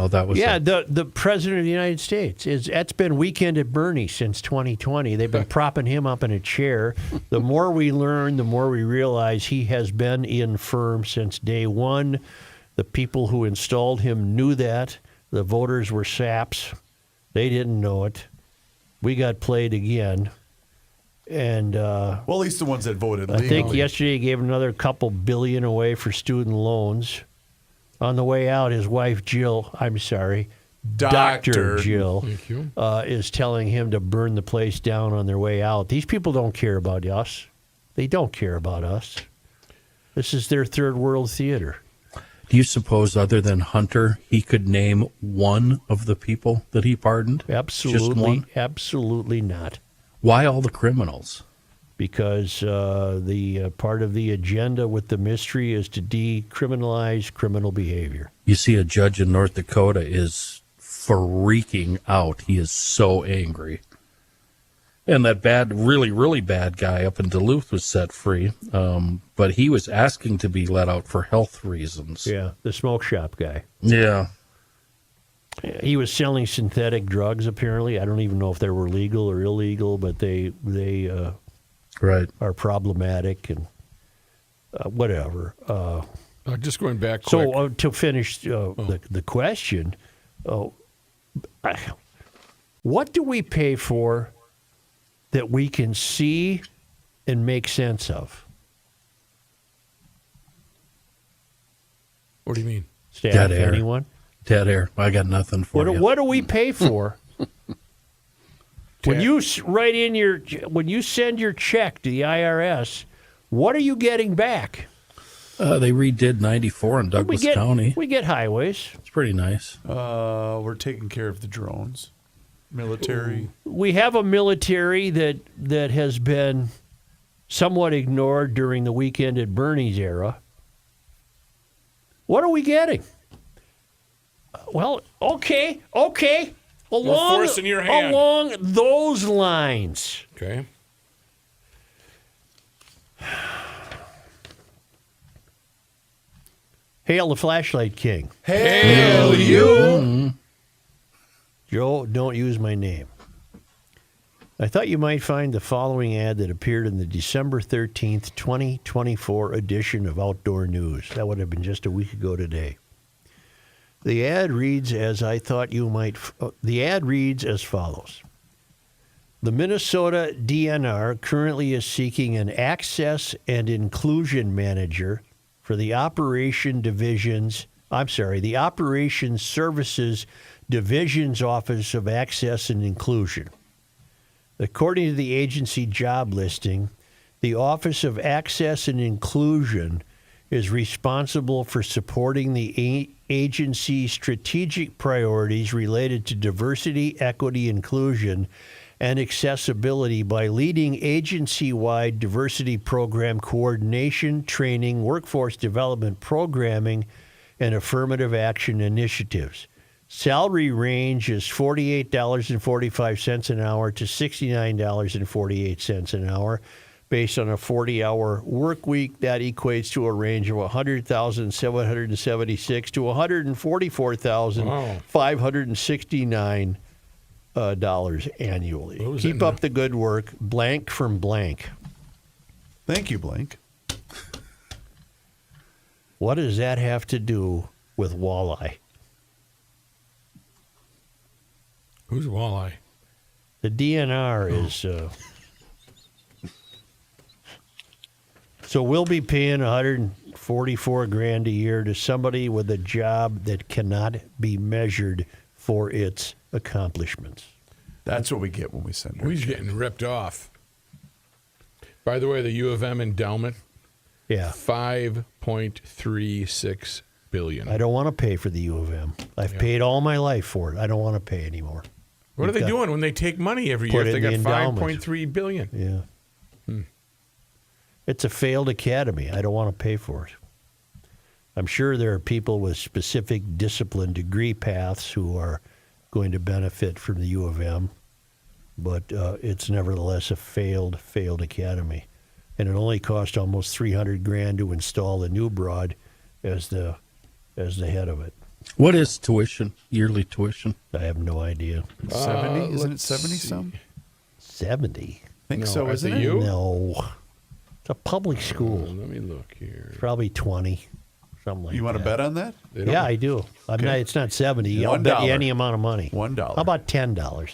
that was Yeah, it. the president of the United States that's been Weekend at Bernie since 2020. They've been propping him up in a chair. The more we learn, the more we realize he has been infirm since day one. The people who installed him knew that. The voters were saps. They didn't know it. We got played again. And Well, at least the ones that voted I legally. think yesterday he gave another couple billion away for student loans. On the way out, his wife Jill, Dr. Jill, Thank you. is telling him to burn the place down on their way out. These people don't care about us. They don't care about us. This is their third world theater. Do you suppose, other than Hunter, he could name one of the people that he pardoned? Just Absolutely, one? absolutely not. Why all the criminals? Because the part of the agenda with the mystery is to decriminalize criminal behavior. You see, a judge in North Dakota is freaking out. He is so angry. And that really, really bad guy up in Duluth was set free, but he was asking to be let out for health reasons. Yeah, the smoke shop guy. Yeah. He was selling synthetic drugs, apparently. I don't even know if they were legal or illegal, but they Right. are problematic and whatever. Just going back quick. So to finish the question, what do we pay for that we can see and make sense of? What do you mean? Staff, Dead air. anyone? Dead air. I got nothing for you. What do we pay for? When you write in when you send your check to the IRS, what are you getting back? They redid 94 in Douglas County. We get highways. It's pretty nice. We're taking care of the drones, military. We have a military that has been somewhat ignored during the Weekend at Bernie's era. What are we getting? Well, okay. force in your hand. Along those lines. Okay. Hail the Flashlight King. Hail you! Joe, don't use my name. I thought you might find the following ad that appeared in the December 13th, 2024 edition of Outdoor News. That would have been just a week ago today. The ad reads as follows. The Minnesota DNR currently is seeking an access and inclusion manager for the Operations Services Division's Office of Access and Inclusion. According to the agency job listing, the Office of Access and Inclusion is responsible for supporting the agency's strategic priorities related to diversity, equity, inclusion, and accessibility by leading agency-wide diversity program coordination, training, workforce development programming, and affirmative action initiatives. Salary range is $48.45 an hour to $69.48 an hour. Based on a 40-hour work week, that equates to a range of $100,776 to $144,569 dollars annually. What was Keep it? up the good work. Blank from blank. Thank you, Blank. What does that have to do with walleye? Who's Walleye? The DNR is. So we'll be paying $144,000 a year to somebody with a job that cannot be measured for its accomplishments. That's what we get when we send her. Who's getting ripped off? By the way, the U of M endowment, Yeah. $5.36 billion. I don't want to pay for the U of M. I've paid all my life for it. I don't want to pay anymore. What are they doing when they take money every year? Put If it they in got the endowment. $5.3 billion. Yeah. It's a failed academy. I don't want to pay for it. I'm sure there are people with specific discipline degree paths who are going to benefit from the U of M, but it's nevertheless a failed academy. And it only cost almost $300,000 to install the new broad as the head of it. What is tuition, yearly tuition? I have no idea. 70? Isn't it let's 70 see. some? 70? I think No, so, at isn't the it? U? No. It's a public school. Let me look here. Probably 20, something like You want that. to bet on that? They don't- Yeah, I do. I'm Okay. not, it's not 70. I'll bet you $1. any amount of money. $1. How about $10?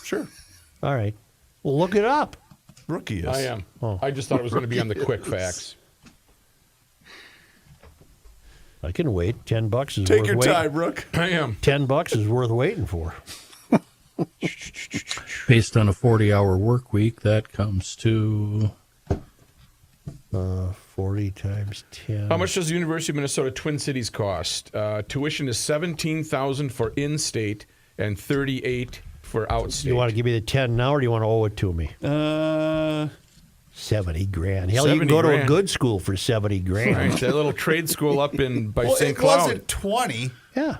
Sure. All right. Well, look it up. Rookie is. I am. Oh. I just thought it was going to be on the quick facts. I can wait. $10 is Take worth your waiting. time, Rook. I am. $10 is worth waiting for. Based on a 40-hour work week, that comes to 40 times 10. How much does the University of Minnesota Twin Cities cost? Tuition is $17,000 for in-state and $38,000 for outstate. You want to give me the 10 now, or do you want to owe it to me? 70 grand. Hell, you can 70 go to a grand. good school for 70 grand. Right, that little trade school up in by Well, St. it Cloud. wasn't 20. Yeah.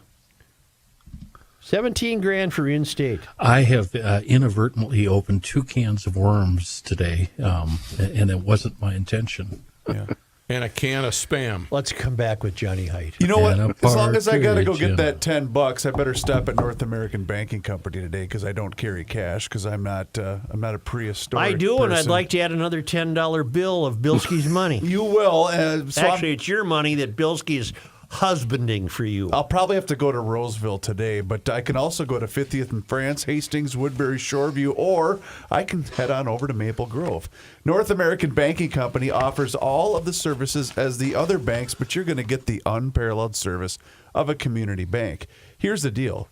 17 grand for in-state. I have inadvertently opened 2 cans of worms today, and it wasn't my intention. Yeah. And a can of Spam. Let's come back with Johnny Height. You know what? And a As long as I got to go partridge get in that $10, I better stop at North American Banking Company today because I don't carry cash because I'm not a prehistoric. I do, and I'd person. like to add another $10 bill of Bilski's money. You will. So Actually, it's your money that Bilski is husbanding for you. I'll probably have to go to Roseville today, but I can also go to 50th and France, Hastings, Woodbury, Shoreview, or I can head on over to Maple Grove. North American Banking Company offers all of the services as the other banks, but you're going to get the unparalleled service of a community bank. Here's the deal.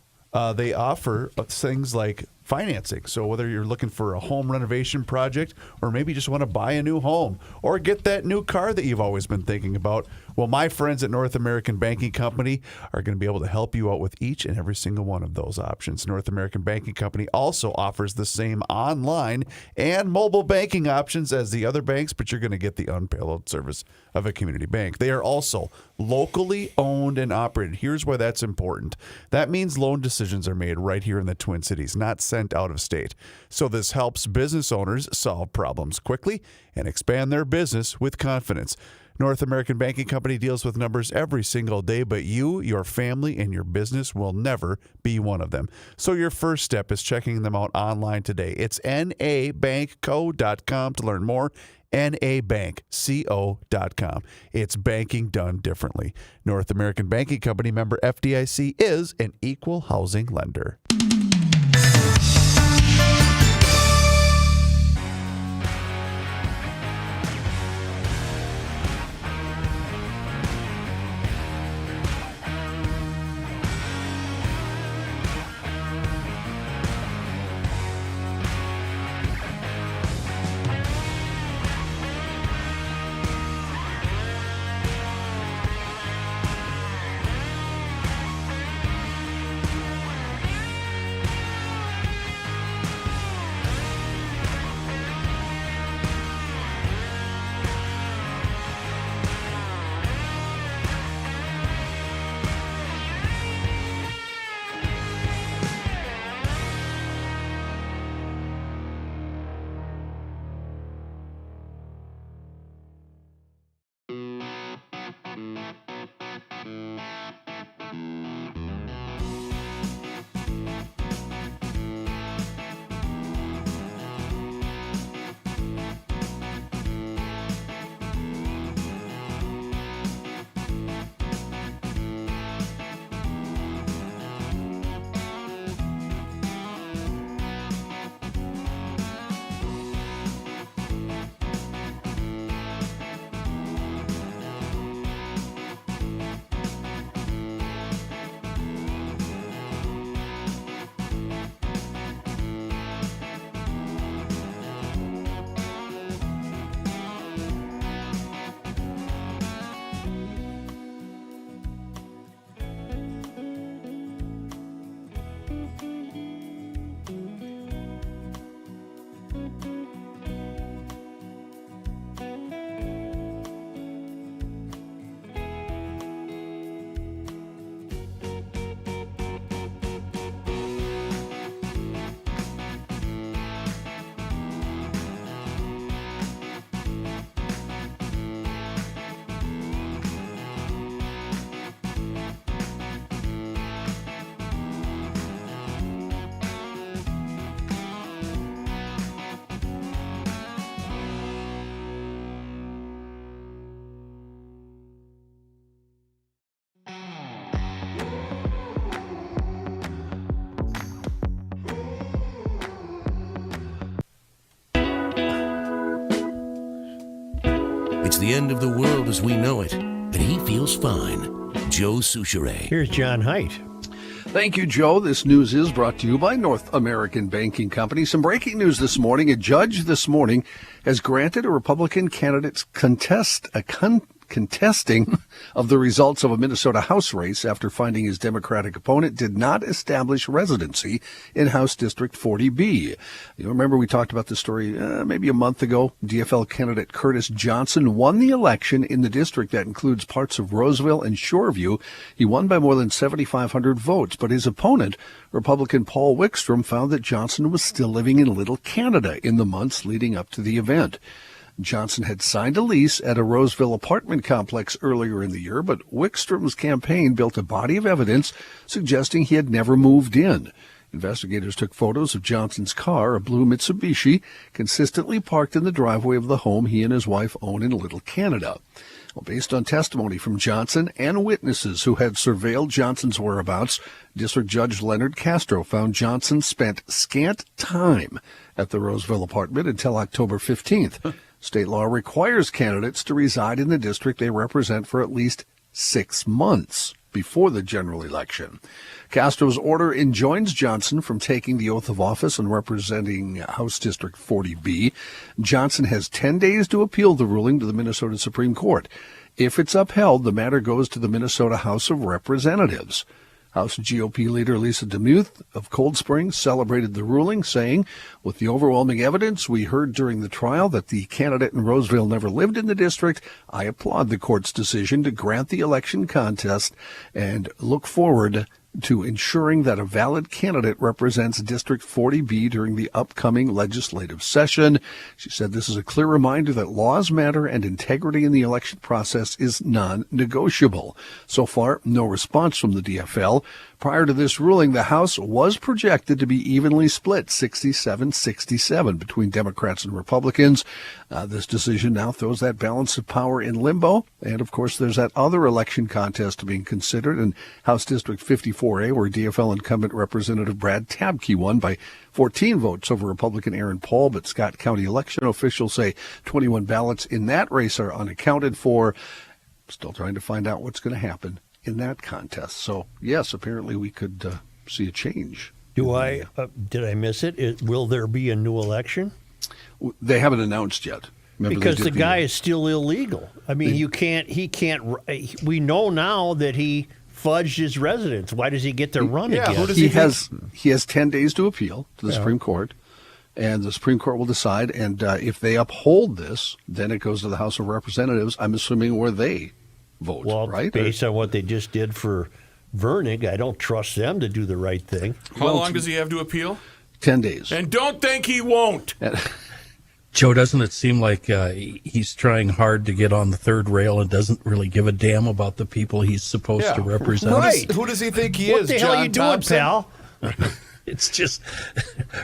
They offer things like financing. So whether you're looking for a home renovation project or maybe just want to buy a new home or get that new car that you've always been thinking about, well, my friends at North American Banking Company are going to be able to help you out with each and every single one of those options. North American Banking Company also offers the same online and mobile banking options as the other banks, but you're going to get the unparalleled service of a community bank. They are also locally owned and operated. Here's why that's important. That means loan decisions are made right here in the Twin Cities, not sent out of state. So this helps business owners solve problems quickly and expand their business with confidence. North American Banking Company deals with numbers every single day, but you, your family, and your business will never be one of them. So your first step is checking them out online today. It's nabankco.com to learn more. nabankco.com. It's banking done differently. North American Banking Company, member FDIC, is an equal housing lender. the end of the world as we know it, and he feels fine. Joe Souchere. Here's John Haidt. Thank you, Joe. This news is brought to you by North American Banking Company. Some breaking news this morning. A judge this morning has granted a Republican candidate's contesting of the results of a Minnesota House race after finding his Democratic opponent did not establish residency in House District 40B. You remember we talked about this story maybe a month ago. DFL candidate Curtis Johnson won the election in the district that includes parts of Roseville and Shoreview. He won by more than 7,500 votes, but his opponent, Republican Paul Wickstrom, found that Johnson was still living in Little Canada in the months leading up to the event. Johnson had signed a lease at a Roseville apartment complex earlier in the year, but Wickstrom's campaign built a body of evidence suggesting he had never moved in. Investigators took photos of Johnson's car, a blue Mitsubishi, consistently parked in the driveway of the home he and his wife own in Little Canada. Well, based on testimony from Johnson and witnesses who had surveilled Johnson's whereabouts, District Judge Leonard Castro found Johnson spent scant time at the Roseville apartment until October 15th. State law requires candidates to reside in the district they represent for at least 6 months before the general election. Castro's order enjoins Johnson from taking the oath of office and representing House District 40B. Johnson has 10 days to appeal the ruling to the Minnesota Supreme Court. If it's upheld, the matter goes to the Minnesota House of Representatives. House GOP leader Lisa DeMuth of Cold Spring celebrated the ruling, saying, "With the overwhelming evidence we heard during the trial that the candidate in Roseville never lived in the district, I applaud the court's decision to grant the election contest and look forward to ensuring that a valid candidate represents District 40B during the upcoming legislative session." She said this is a clear reminder that laws matter and integrity in the election process is non-negotiable. So far, no response from the DFL. Prior to this ruling, the House was projected to be evenly split, 67-67 between Democrats and Republicans. This decision now throws that balance of power in limbo. And, of course, there's that other election contest being considered in House District 54A, where DFL incumbent Representative Brad Tabke won by 14 votes over Republican Aaron Paul. But Scott County election officials say 21 ballots in that race are unaccounted for. Still trying to find out what's going to happen in that contest. So, yes, apparently we could see a change. Did I miss it? Will there be a new election? They haven't announced yet. Remember, because the guy is still illegal. I mean, we know now that he fudged his residence. Why does he get to run again? Who does he has 10 days to appeal to the Supreme Court, and the Supreme Court will decide. And if they uphold this, then it goes to the House of Representatives, I'm assuming, where they vote, right? Based on what they just did for Vernig, I don't trust them to do the right thing. How long does he have to appeal? 10 days. And don't think he won't. Joe, doesn't it seem like he's trying hard to get on the third rail and doesn't really give a damn about the people he's supposed to represent? Right. Who does he think he what is, the hell John are you doing, Thompson? pal? It's just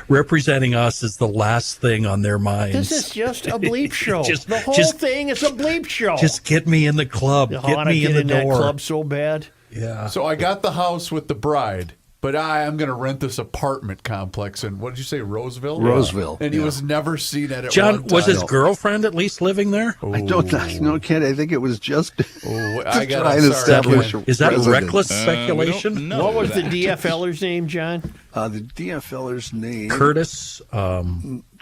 representing us is the last thing on their minds. This is just a bleep show. The whole thing is a bleep show. Just get me in the club. I Get wanna me in the that door. club so bad. Yeah. So I got the house with the bride, but I'm going to rent this apartment complex in, what did you say, Roseville? Roseville. And he was never seen at it. John, one was time. his girlfriend at least living there? I don't know, Ken. I think it was just I got trying to establish Is that residence. reckless speculation? What was the DFLer's name, John? The DFLer's name? Curtis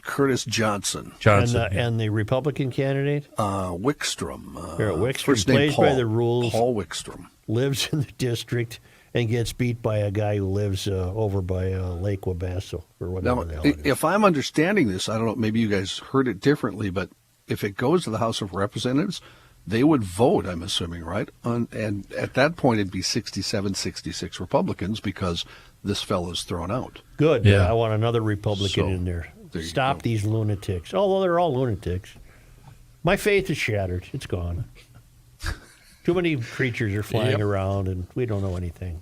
Curtis Johnson. And the Republican candidate? Wickstrom. Wickstrom First name plays Paul. by the rules. Paul Wickstrom. Lives in the district and gets beat by a guy who lives over by Lake Wabasso or whatever Now, the hell it is. if I'm understanding this, I don't know, maybe you guys heard it differently, but if it goes to the House of Representatives, they would vote, I'm assuming, right? And at that point, it'd be 67-66 Republicans because this fellow's thrown out. Good. Yeah. I want another Republican in there. there you Stop go. these lunatics. Although they're all lunatics. My faith is shattered. It's gone. Too many creatures are flying around, and we don't know anything.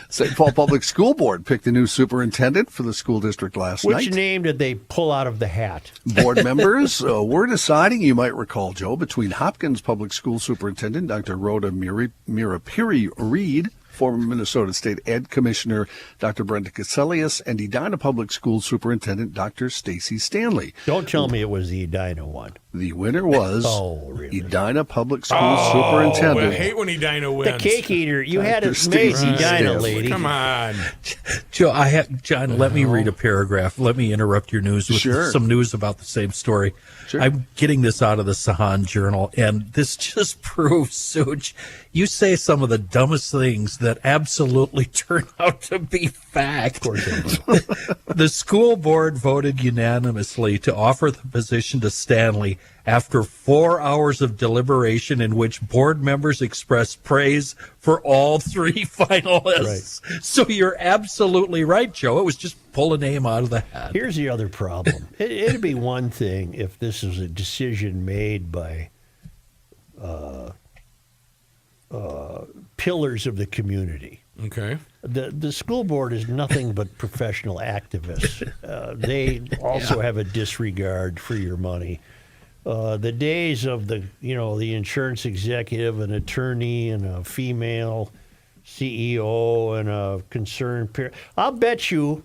St. Paul Public School Board picked a new superintendent for the school district last night. Which name did they pull out of the hat? Board members were deciding, you might recall, Joe, between Hopkins Public School Superintendent Dr. Rhoda Mirapiri Reed former Minnesota State Ed Commissioner Dr. Brenda Caselius and Edina Public Schools Superintendent Dr. Stacy Stanley. Don't tell me it was the Edina one. The winner was really? Edina Public Schools Superintendent. I hate when Edina wins. The cake eater. You had it Dr. made, Stacy Edina Stanley. lady. Come on. John, let me read a paragraph. Let me interrupt your news with Sure. some news about the same story. Sure. I'm getting this out of the Sahan Journal, and this just proves, Suj, you say some of the dumbest things that absolutely turn out to be fact. Of course I do. The school board voted unanimously to offer the position to Stanley after 4 hours of deliberation in which board members expressed praise for all three finalists. Right. So you're absolutely right, Joe. It was just pull a name out of the hat. Here's the other problem. It'd be one thing if this was a decision made by pillars of the community. Okay. The school board is nothing but professional activists. They also have a disregard for your money. The days of the insurance executive, an attorney, and a female CEO, and a concerned parent. I'll bet you,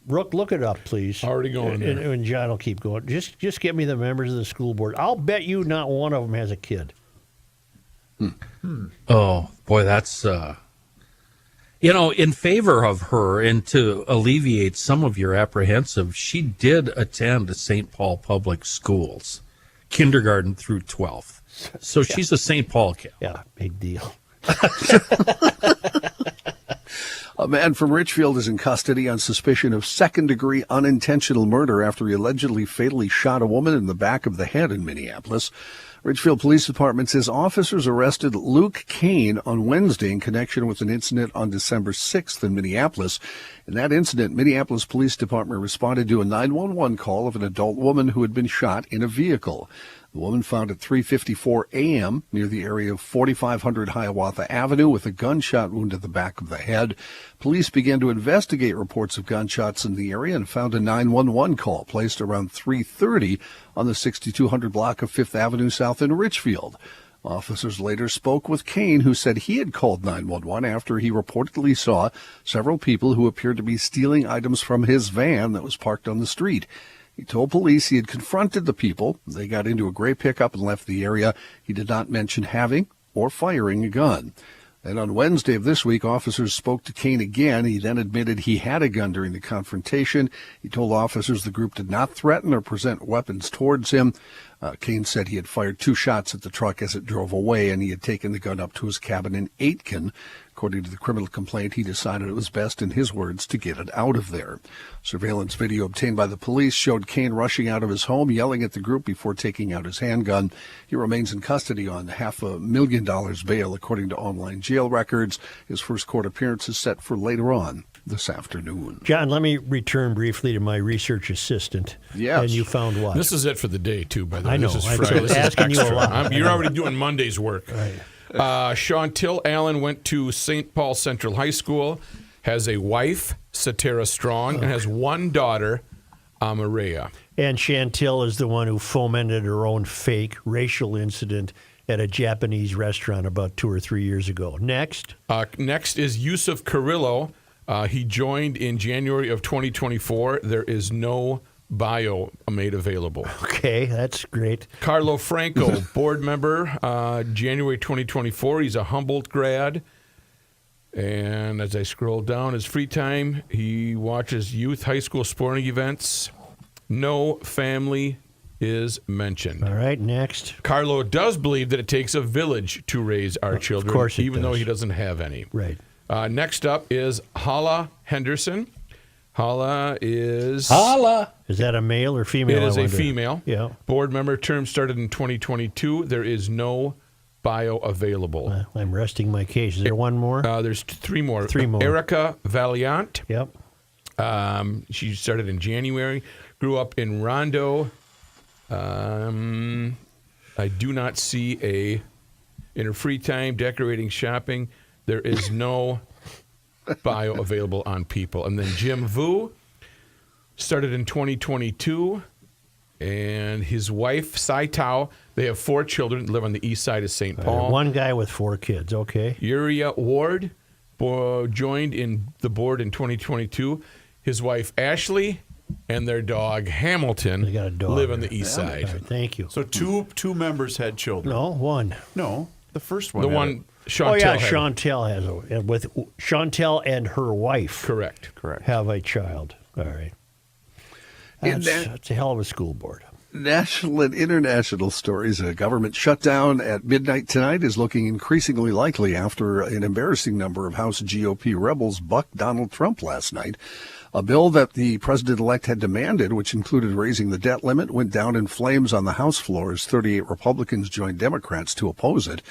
Rook, look it up, please. Already going there. And John will keep going. Just get me the members of the school board. I'll bet you not one of them has a kid. Oh, boy, that's, in favor of her and to alleviate some of your apprehensive, she did attend St. Paul Public Schools, kindergarten through 12th. So she's a St. Paul kid. Yeah, big deal. A man from Richfield is in custody on suspicion of second-degree unintentional murder after he allegedly fatally shot a woman in the back of the head in Minneapolis. Richfield Police Department says officers arrested Luke Kane on Wednesday in connection with an incident on December 6th in Minneapolis. In that incident, Minneapolis Police Department responded to a 911 call of an adult woman who had been shot in a vehicle. The woman found at 3:54 a.m. near the area of 4500 Hiawatha Avenue with a gunshot wound to the back of the head. Police began to investigate reports of gunshots in the area and found a 911 call placed around 3:30 on the 6200 block of 5th Avenue South in Richfield. Officers later spoke with Kane, who said he had called 911 after he reportedly saw several people who appeared to be stealing items from his van that was parked on the street. He told police he had confronted the people. They got into a gray pickup and left the area. He did not mention having or firing a gun. And on Wednesday of this week, officers spoke to Kane again. He then admitted he had a gun during the confrontation. He told officers the group did not threaten or present weapons towards him. Kane said he had fired 2 shots at the truck as it drove away, and he had taken the gun up to his cabin in Aitkin. According to the criminal complaint, he decided it was best, in his words, to get it out of there. Surveillance video obtained by the police showed Kane rushing out of his home, yelling at the group before taking out his handgun. He remains in custody on $500,000 bail, according to online jail records. His first court appearance is set for later on this afternoon. John, let me return briefly to my research assistant. Yes. And you found what? This is it for the day, too, by the way. I know. This is I'm Friday. This is asking you a extra. lot. You're already doing Monday's work. Right. Chantil Allen went to St. Paul Central High School, has a wife, Satara Strong, and has one daughter, Amareya. And Chantil is the one who fomented her own fake racial incident at a Japanese restaurant about 2 or 3 years ago. Next. Next is Yusuf Carrillo. He joined in January of 2024. There is no bio made available. Okay, that's great. Carlo Franco, board member, January 2024. He's a Humboldt grad. And as I scroll down, his free time, he watches youth high school sporting events. No family is mentioned. All right, next. Carlo does believe that it takes a village to raise our children, of course it even does. though he doesn't have any. Right. Next up is Hala Henderson. Hala is... Holla! Is that a male or female? It is I a wonder? female. Yeah. Board member term started in 2022. There is no bio available. I'm resting my case. Is there one more? There's 3 more. 3 more. Erica Valiant. Yep. She started in January. Grew up in Rondo. I do not see in her free time, decorating, shopping. There is no bio available on people. And then Jim Vu started in 2022. And his wife, Sai Tao, they have 4 children, live on the east side of St. Paul. One guy with 4 kids. Okay. Uriah Ward, joined in the board in 2022. His wife, Ashley, and their dog, Hamilton, They got a dog live on there. the east All right, side. thank you. So two members had children. No, one. No, the first one. The had one it. Chantel Oh yeah, had. Chantel has with Chantel and her wife Correct. Correct. have a child. All right. And That's a hell of a school board. National and international stories. A government shutdown at midnight tonight is looking increasingly likely after an embarrassing number of House GOP rebels bucked Donald Trump last night. A bill that the president-elect had demanded, which included raising the debt limit, went down in flames on the House floor as 38 Republicans joined Democrats to oppose it.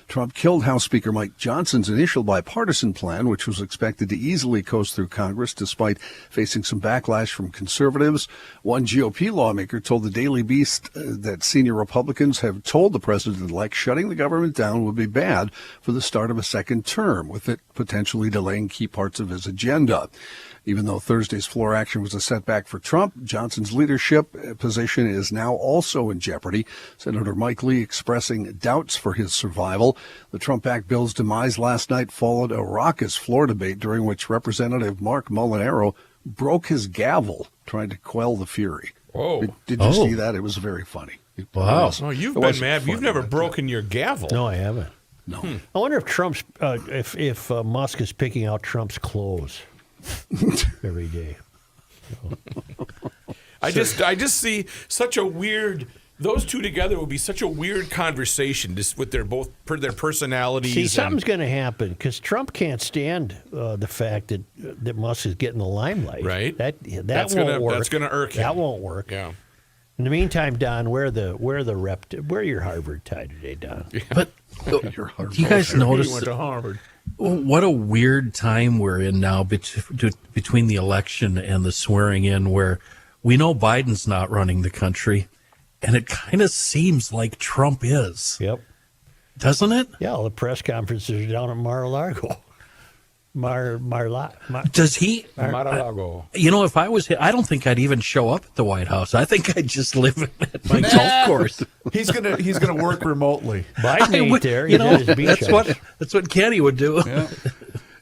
Trump killed House Speaker Mike Johnson's initial bipartisan plan, which was expected to easily coast through Congress despite facing some backlash from conservatives. One GOP lawmaker told the Daily Beast that senior Republicans have told the president-elect shutting the government down would be bad for the start of a second term, with it potentially delaying key parts of his agenda. Even though Thursday's floor action was a setback for Trump, Johnson's leadership position is now also in jeopardy. Senator Mike Lee expressing doubts for his survival. The Trump-backed bill's demise last night followed a raucous floor debate during which Representative Mark Molinaro broke his gavel trying to quell the fury. Oh. Did you see that? It was very funny. Wow. Oh, you've It been wasn't mad. You've funny, never but, broken your gavel. No, I haven't. No. I wonder if Trump's if Musk is picking out Trump's clothes every day. I just see such a weird. Those two together would be such a weird conversation, just with their personalities. See, something's going to happen because Trump can't stand the fact that Musk is getting the limelight. Right. That That's won't gonna- work. that's gonna irk him. That won't work. Yeah. In the meantime, Don, wear your Harvard tie today, Don. But You're hard. do you guys He notice went to Harvard. what a weird time we're in now between the election and the swearing in, where we know Biden's not running the country, and it kind of seems like Trump is, Yep. doesn't it? Yeah, all the press conferences are down at Mar-a-Lago. Does he? Mar-a-Lago. You know, if I was him, I don't think I'd even show up at the White House. I think I'd just live at my golf course. He's gonna work remotely. Biden ain't there. You He's know, at his beach house. that's what Kenny would do. Yeah.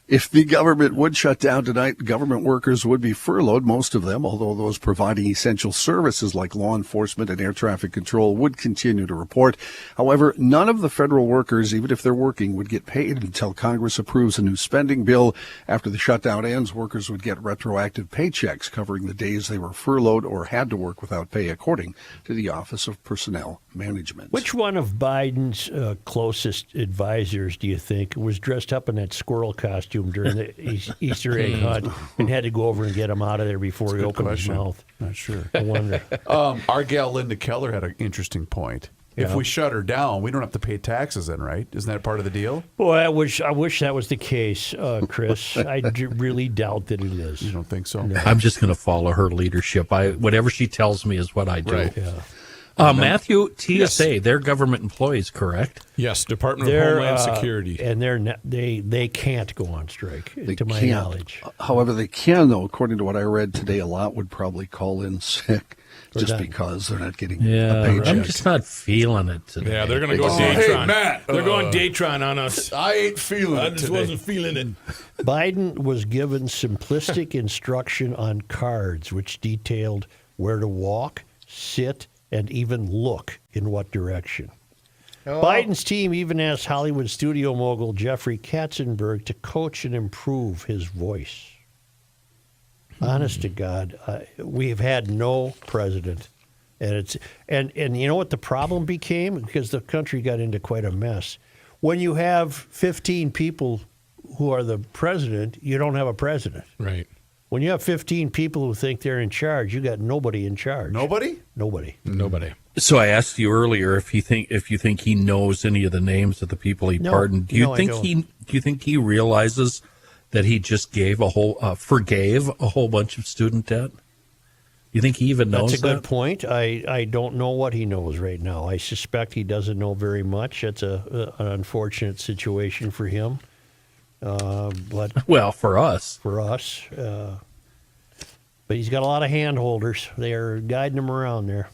If the government would shut down tonight, government workers would be furloughed, most of them, although those providing essential services like law enforcement and air traffic control would continue to report. However, none of the federal workers, even if they're working, would get paid until Congress approves a new spending bill. After the shutdown ends, workers would get retroactive paychecks covering the days they were furloughed or had to work without pay, according to the Office of Personnel Management. Which one of Biden's closest advisors do you think was dressed up in that squirrel costume during the Easter egg hunt and had to go over and get him out of there before he opened his mouth? Not sure. I wonder. Our gal Linda Keller had an interesting point. If Yeah. we shut her down, we don't have to pay taxes then, right? Isn't that part of the deal? Boy, I wish that was the case, Chris. Really doubt that it is. You don't think so? I'm just going to follow her leadership. Whatever she tells me is what I do. Right. Yeah. Matthew, TSA, Yes. they're government employees, correct? Yes, Department of They're, Homeland Security. and they're not, they can't go on strike, They to my can't. knowledge. However, they can, though, according to what I read today, a lot would probably call in sick just done. because they're not getting Yeah, a paycheck. I'm just not feeling it today. Yeah, they're going to go Oh, Datron. hey, Matt, they're going Datron on us. I ain't feeling it today. feeling it. Biden was given simplistic instruction on cards, which detailed where to walk, sit, and even look in what direction. Biden's team even asked Hollywood studio mogul Jeffrey Katzenberg to coach and improve his voice. Honest to God, we've had no president, and you know what the problem became? Because the country got into quite a mess. When you have 15 people who are the president, you don't have a president. Right. When you have 15 people who think they're in charge, you got nobody in charge. Nobody? Nobody. Nobody. So I asked you earlier if you think he knows any of the names of the people he No. pardoned. Do you No, I think don't. do you think he realizes that he just forgave a whole bunch of student debt? You think he even knows That's a good that? point. I don't know what he knows right now. I suspect he doesn't know very much. It's an unfortunate situation for him. But Well, for us. for us, but he's got a lot of hand holders. They are guiding him around there.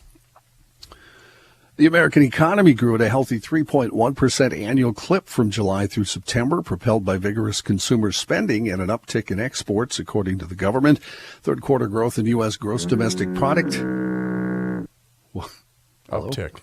The American economy grew at a healthy 3.1% annual clip from July through September, propelled by vigorous consumer spending and an uptick in exports, according to the government. Third quarter growth in U.S. gross domestic product. Uptick.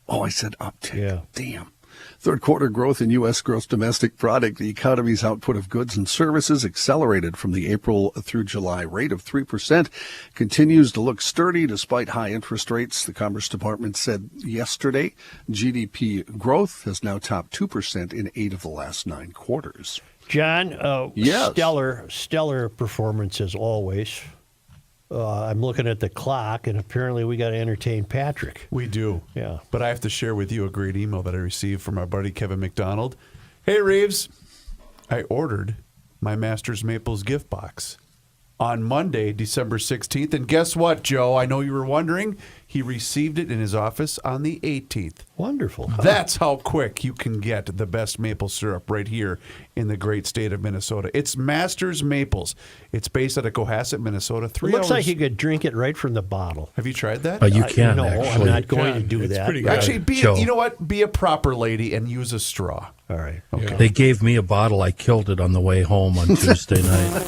Oh, I said uptick. Yeah. Damn. Third quarter growth in U.S. gross domestic product, the economy's output of goods and services accelerated from the April through July rate of 3%, continues to look sturdy despite high interest rates. The Commerce Department said yesterday GDP growth has now topped 2% in 8 of the last 9 quarters. John, Yes. stellar performance as always. I'm looking at the clock, and apparently we got to entertain Patrick. We do. Yeah. But I have to share with you a great email that I received from our buddy Kevin McDonald. Hey, Reeves, I ordered my Masters Maples gift box on Monday, December 16th. And guess what, Joe? I know you were wondering. He received it in his office on the 18th. Wonderful. That's how quick you can get the best maple syrup right here in the great state of Minnesota. It's Masters Maples. It's based out of Cohasset, Minnesota. It looks like you could drink it right from the bottle. Have you tried that? You can, no, actually. I'm not going to do It's that. pretty good. Actually, Joe. you know what? Be a proper lady and use a straw. All right. Okay. They gave me a bottle. I killed it on the way home on Tuesday night.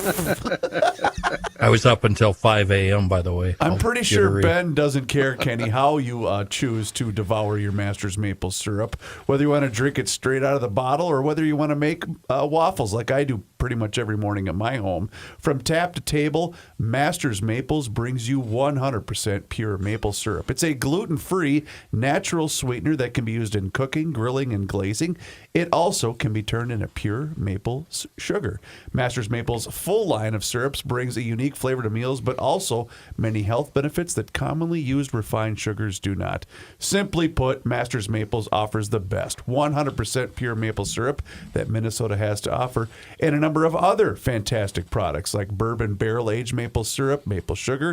I was up until 5 a.m., by the way. I'm pretty sure jittery. Ben doesn't care, Kenny, how you choose to devour your Masters maple syrup. Whether you want to drink it straight out of the bottle or whether you want to make waffles like I do pretty much every morning at my home. From tap to table, Masters Maples brings you 100% pure maple syrup. It's a gluten-free, natural sweetener that can be used in cooking, grilling, and glazing. It also can be turned into pure maple sugar. Masters Maples' full line of syrups brings a unique flavor to meals, but also many health benefits that commonly used refined sugars do not. Simply put, Masters Maples offers the best 100% pure maple syrup that Minnesota has to offer, and a number of other fantastic products like bourbon barrel-aged maple syrup, maple sugar,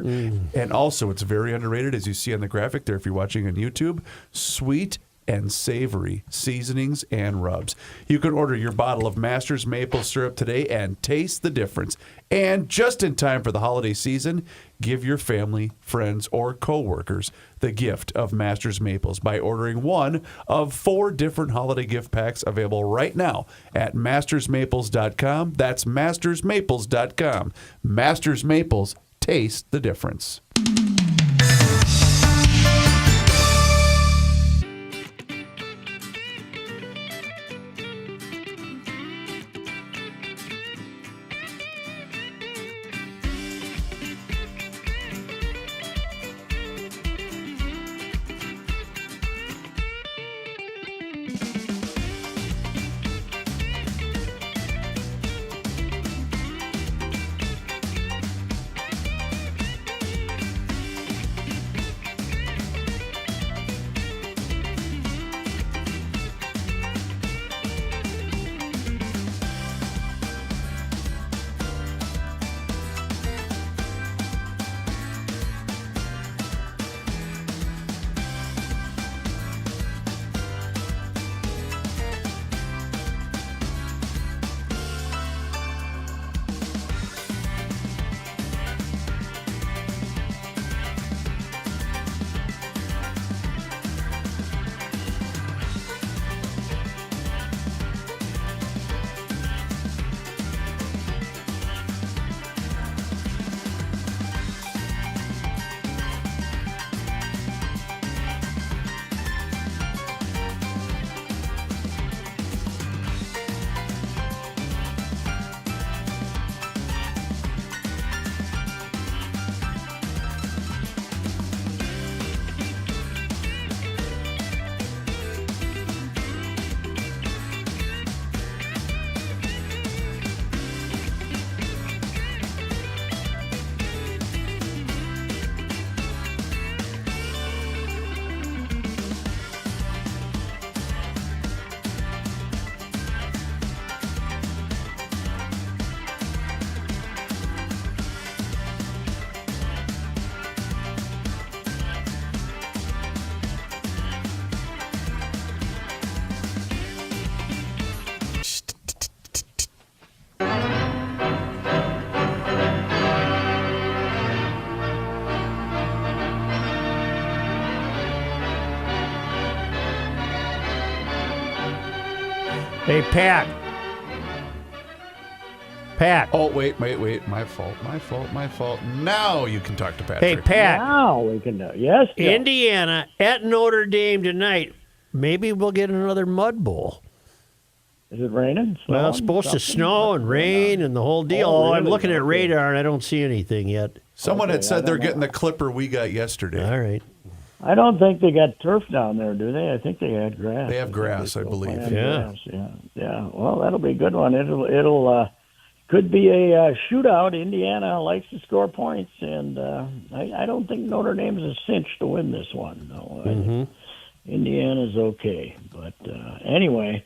and also it's very underrated, as you see on the graphic there if you're watching on YouTube, sweet and savory seasonings and rubs. You can order your bottle of Masters maple syrup today and taste the difference. And just in time for the holiday season, give your family, friends, or coworkers the gift of Masters Maples by ordering one of 4 different holiday gift packs available right now at mastersmaples.com. That's mastersmaples.com. Masters Maples, taste the difference. Hey, Pat. Pat. Oh, wait. My fault. Now you can talk to Patrick. Hey, Pat. Now we can know. Yes, Joe. Indiana at Notre Dame tonight. Maybe we'll get another mud bowl. Is it raining? Well, it's Snowing? supposed to Something? snow and rain and the whole deal. Oh, I'm really? looking at Okay. radar and I don't see anything yet. Someone Okay, had said I they're don't getting know. the clipper we got yesterday. All right. I don't think they got turf down there, do they? I think they had grass. They have grass, I still believe. playing Yeah. grass, yeah. Well, that'll be a good one. It'll could be a shootout. Indiana likes to score points, and I don't think Notre Dame's a cinch to win this one. No, Indiana's okay, but anyway,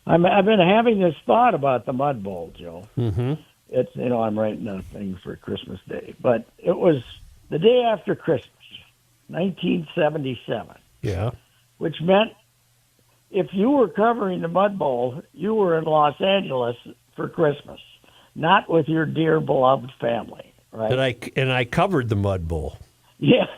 I've been having this thought about the Mud Bowl, Joe. Mm-hmm. It's I'm writing a thing for Christmas Day, but it was the day after Christmas, 1977, Yeah. which meant if you were covering the Mud Bowl, you were in Los Angeles for Christmas, not with your dear beloved family, right? And I covered the Mud Bowl. Yes.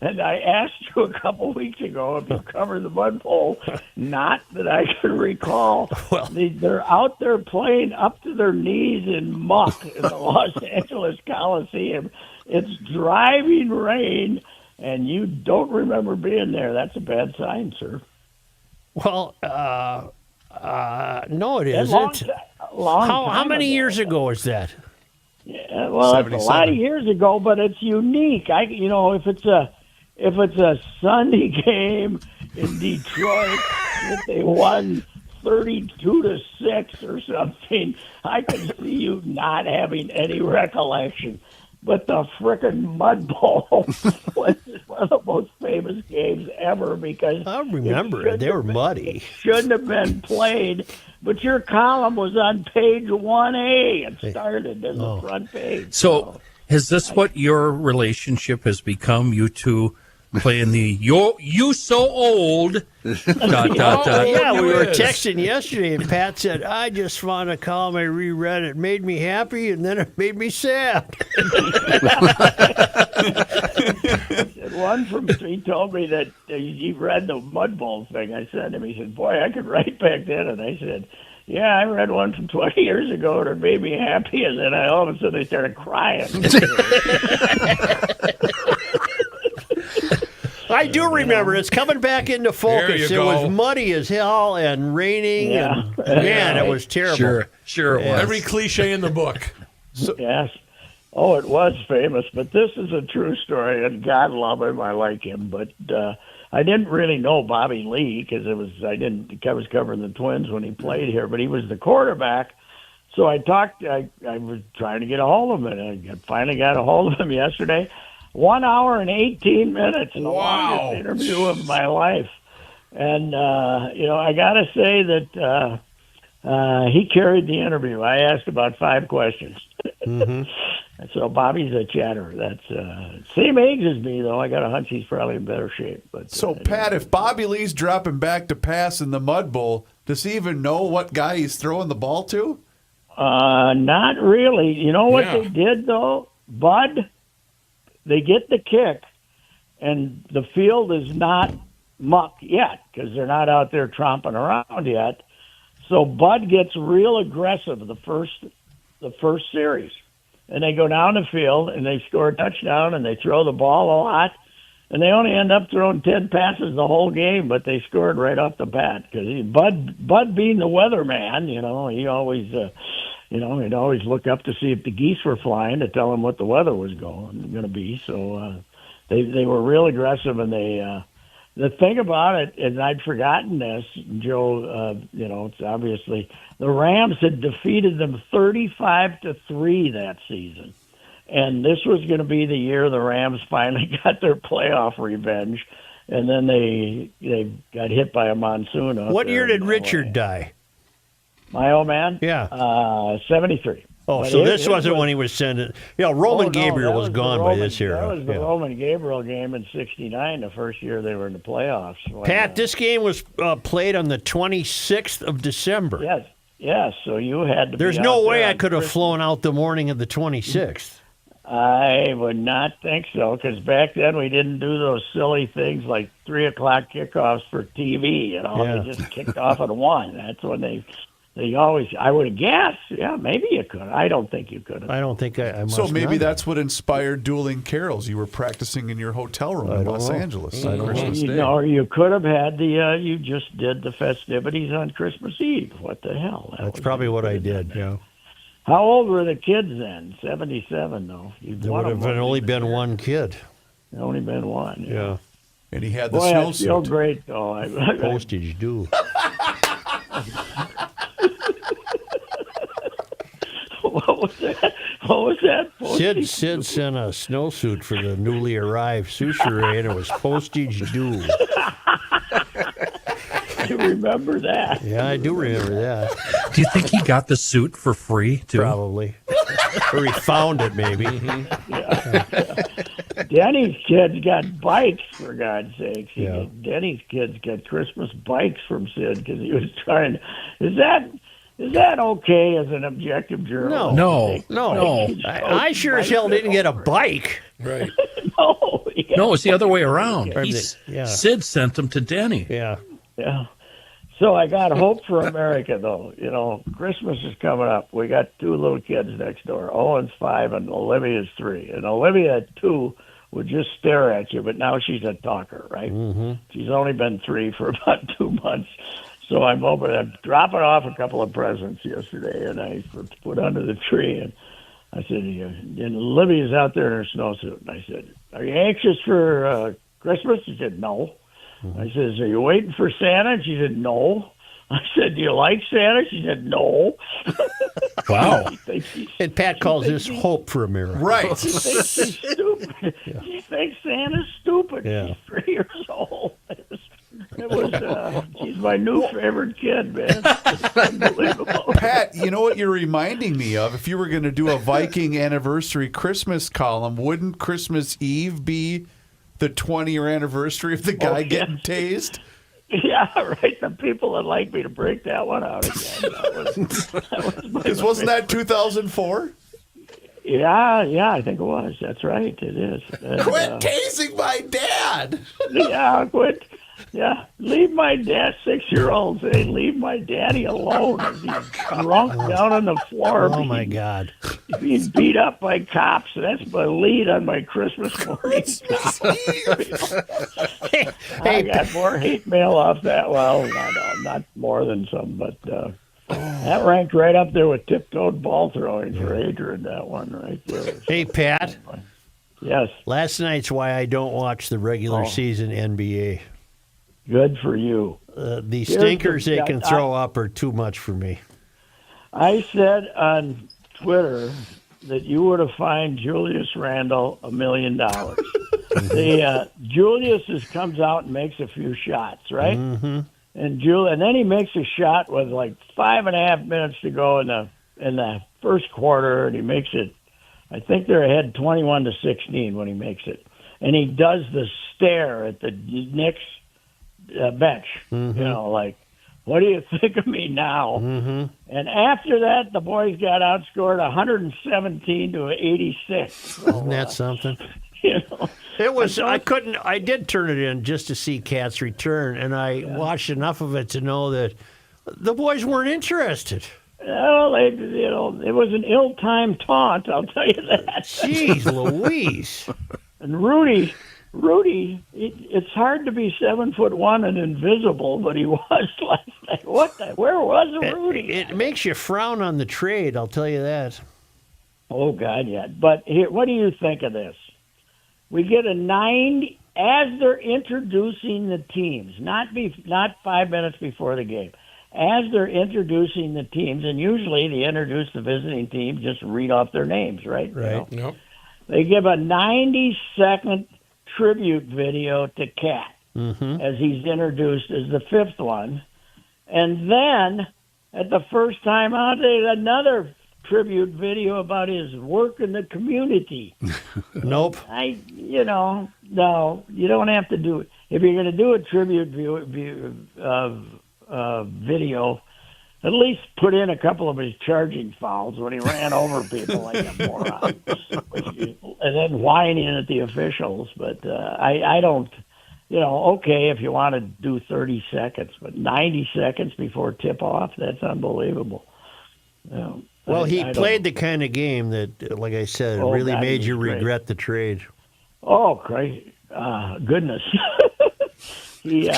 And I asked you a couple weeks ago if you covered the Mud Bowl. Not that I can recall. Well- They're out there playing up to their knees in muck in the Los Angeles Coliseum. It's driving rain, and you don't remember being there. That's a bad sign, sir. Well, no, it A isn't. long How time many ago. years ago is that? Yeah, well, it's a lot of 77. years ago, but it's unique. If it's a Sunday game in Detroit that they won 32-6 or something, I can see you not having any recollection. But the frickin' Mud Bowl was one of the most famous games ever because I remember it. They were muddy. shouldn't have been played. But your column was on page 1A. It started in the front page. So, is this what your relationship has become? You two playing the you so old. Yeah, we were Yes. texting yesterday, and Pat said, I just found a column I reread. It made me happy, and then it made me sad. He told me that he read the Mud Bowl thing I sent him. He said, boy, I could write back then. And I said, yeah, I read one from 20 years ago, and it made me happy. And then all of a sudden I started crying. I do remember. It's coming back into focus. you It was go. muddy as hell and raining, Yeah. and man, it was terrible. Sure it was. Every cliche in the book. Yes. Oh, it was famous, but this is a true story, and God love him, I like him. But I didn't really know Bobby Lee because I was covering the Twins when he played here, but he was the quarterback. So I was trying to get a hold of him, and I finally got a hold of him yesterday. 1 hour and 18 minutes, the longest interview of my life. And I got to say that he carried the interview. I asked about 5 questions. Mm-hmm. So Bobby's a chatter. That's same age as me, though. I got a hunch he's probably in better shape. But So, Pat, if Bobby Lee's dropping back to pass in the Mud Bowl, does he even know what guy he's throwing the ball to? Not really. You know what Yeah. they did though, Bud? They get the kick, and the field is not muck yet because they're not out there tromping around yet. So Bud gets real aggressive the first series. And they go down the field, and they score a touchdown, and they throw the ball a lot. And they only end up throwing 10 passes the whole game, but they scored right off the bat. Because Bud being the weatherman, he always, he'd always look up to see if the geese were flying to tell him what the weather was going to be. So they were real aggressive, and the thing about it, and I'd forgotten this, Joe, it's obviously the Rams had defeated them 35-3 that season. And this was going to be the year the Rams finally got their playoff revenge. And then they got hit by a monsoon. What year did Richard die? My old man? Yeah. 73. Oh, But so it- this it wasn't was- when he was sending. Roman Oh, no, Gabriel that was the gone by Roman- this year. That was the Yeah. Roman Gabriel game in '69, the first year they were in the playoffs. when, Pat, this game was played on the 26th of December. Yes. So you had to. There's be no out way there I on could have Christmas. flown out the morning of the 26th. I would not think so, because back then we didn't do those silly things like 3 o'clock kickoffs for TV. You know, Yeah. they just kicked off at 1. That's when they always. I would have guessed. Yeah, maybe you could. I don't think you could have. I don't think I must So maybe not. that's what inspired dueling carols. You were practicing in your hotel room in don't Los know. Angeles I on don't know. Christmas You Day. know, or you could have had the. You just did the festivities on Christmas Eve. What the hell? That That's was- probably what I did. Yeah. How old were the kids then? 77, though. There would have only been one kid. Only been one. Yeah. And he had the Boy, I feel snowsuit. great though. Postage due. What was that? What was that? Sid sent a snowsuit for the newly arrived sushi, and it was postage due. You remember that? Yeah, I do remember that. Do you think he got the suit for free too? Probably. Or he found it, maybe. Denny's kids got bikes, for God's sakes. Yeah. Denny's kids got Christmas bikes from Sid because he was trying. Is that okay as an objective journalist? No. I sure as hell didn't get a bike. Right. No. No, it's the other way around. Okay. He's- Yeah. Sid sent them to Denny. Yeah. Yeah. So I got hope for America, though. You know, Christmas is coming up. We got 2 little kids next door. Owen's 5 and Olivia's 3. And Olivia at 2 would just stare at you, but now she's a talker, right? Mm-hmm. She's only been 3 for about 2 months. So I'm dropping off a couple of presents yesterday, and I put under the tree, and I said, and Olivia's out there in her snowsuit. And I said, are you anxious for Christmas? She said, no. I said, are you waiting for Santa? And she said, no. I said, do you like Santa? She said, no. Wow. And Pat calls this hope for America. Right. She thinks she's stupid. She thinks Santa's stupid. Yeah. She's 3 years old. She's my new favorite kid, man. It's unbelievable. Pat, you know what you're reminding me of? If you were going to do a Viking anniversary Christmas column, wouldn't Christmas Eve be the 20-year anniversary of the guy getting tased? Yeah, right. The people would like me to break that one out again. That was my Because wasn't that 2004? Yeah, I think it was. That's right. It is. And, Quit tasing my dad! yeah, quit. Yeah, leave my dad, 6-year-old saying, leave my daddy alone. As he's drunk down on the floor. Oh, my God. Being beat up by cops. That's my lead on my Christmas morning. I got more hate mail off that. Well, not more than some, but that ranked right up there with tiptoed ball throwing for Adrian, that one right there. Hey, Pat. Yes, Last night's why I don't watch the regular season NBA. good for you. The stinkers they can throw up are too much for me. I said on Twitter that you would have fined Julius Randle $1 million. Julius comes out and makes a few shots, right? Mm-hmm. And then he makes a shot with like 5.5 minutes to go in the first quarter, and he makes it. I think they're ahead 21-16 when he makes it, and he does the stare at the Knicks bench. Mm-hmm. You know, like, what do you think of me now? Mm-hmm. And after that, the boys got outscored 117-86. Isn't that something? You know, It was. I did turn it in just to see Cat's return, and I watched enough of it to know that the boys weren't interested. well, it was an ill-timed taunt. I'll tell you that. Jeez Louise. And Rudy, it's hard to be 7'1" and invisible, but he was last night. Where was Rudy? It makes you frown on the trade, I'll tell you that. Oh God, yeah. But here, what do you think of this? We get a 90 as they're introducing the teams, not 5 minutes before the game. As they're introducing the teams, and usually they introduce the visiting team, just read off their names, right? Right. You know? Nope. They give a 90-second tribute video to Cat as he's introduced as the 5th one. And then, at the first time out, there's another tribute video about his work in the community. Nope. No, you don't have to do it. If you're going to do a tribute video, at least put in a couple of his charging fouls when he ran over people like a moron, and then whining at the officials. But I don't, okay, if you want to do 30 seconds, but 90 seconds before tip-off, that's unbelievable. Well, he played the kind of game that, like I said, really made you regret the trade. Oh, crazy. Goodness. He,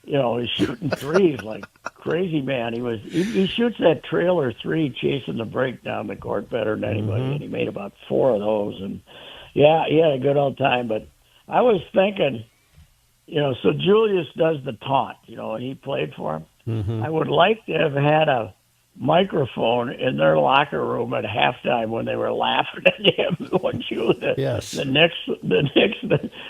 he's shooting threes like crazy, man. He shoots that trailer three, chasing the break down the court better than anybody, and he made about 4 of those. And yeah, he had a good old time. But I was thinking, so Julius does the taunt, and he played for him. Mm-hmm. I would like to have had a microphone in their locker room at halftime when they were laughing at him.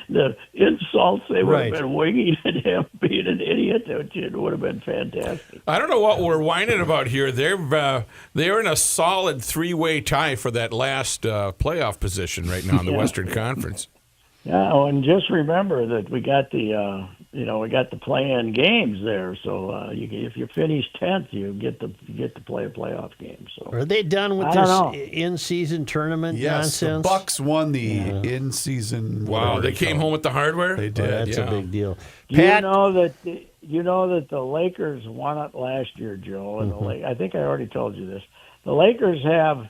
The insults they would have been winging at him, being an idiot, it would have been fantastic. I don't know what we're whining about here. They're in a solid 3-way tie for that last playoff position right now in the Western Conference. Yeah, and just remember that we got the play-in games there. So if you finish 10th, you get to play a playoff game. So are they done with this in-season tournament nonsense? The Bucks won the in-season. Wow, they came home with the hardware. They did. That's a big deal. Pat, you know that the Lakers won it last year, Joe, and I think I already told you this. The Lakers have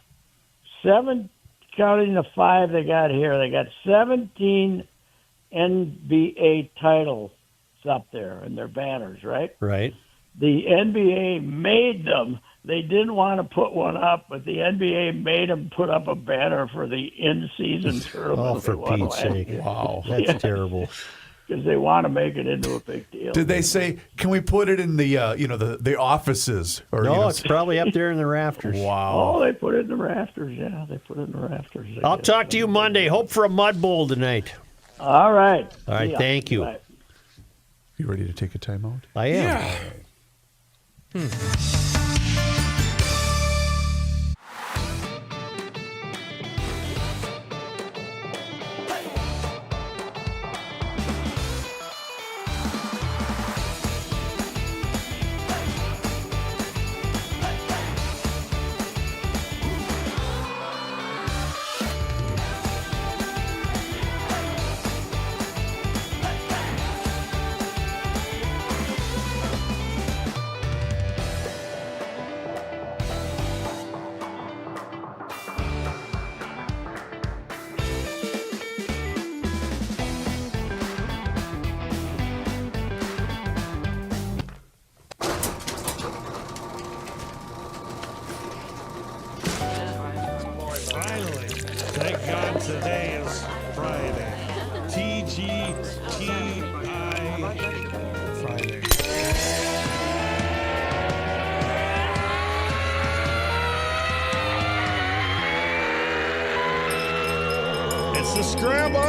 7. Counting the 5 they got here, they got 17 NBA titles up there in their banners, right? Right. The NBA made them. They didn't want to put one up, but the NBA made them put up a banner for the in-season tournament. Oh, for Pete's sake. Wow. That's terrible. Because they want to make it into a big deal. Did they say, can we put it in the the offices? Or, no, it's probably up there in the rafters. Wow. Oh, they put it in the rafters. Yeah, they put it in the rafters. I'll talk to you Monday. Hope for a mud bowl tonight. All right. All right, thank you. Bye. You ready to take a timeout? I am. Yeah. Finally, thank God today is Friday. TGTI Friday. It's the scramble.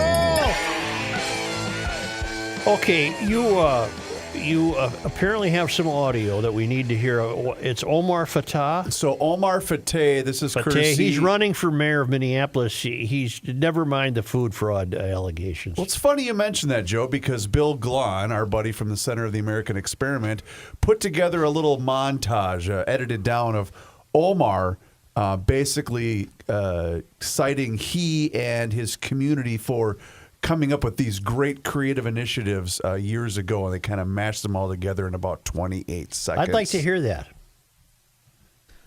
Okay, you apparently have some audio that we need to hear. It's Omar Fatah. So Omar Fateh, this is courtesy. He's running for mayor of Minneapolis. He's never mind the food fraud allegations. Well, it's funny you mention that, Joe, because Bill Glahn, our buddy from the Center of the American Experiment, put together a little montage, edited down of Omar basically citing he and his community for coming up with these great creative initiatives years ago, and they kind of mashed them all together in about 28 seconds. I'd like to hear that.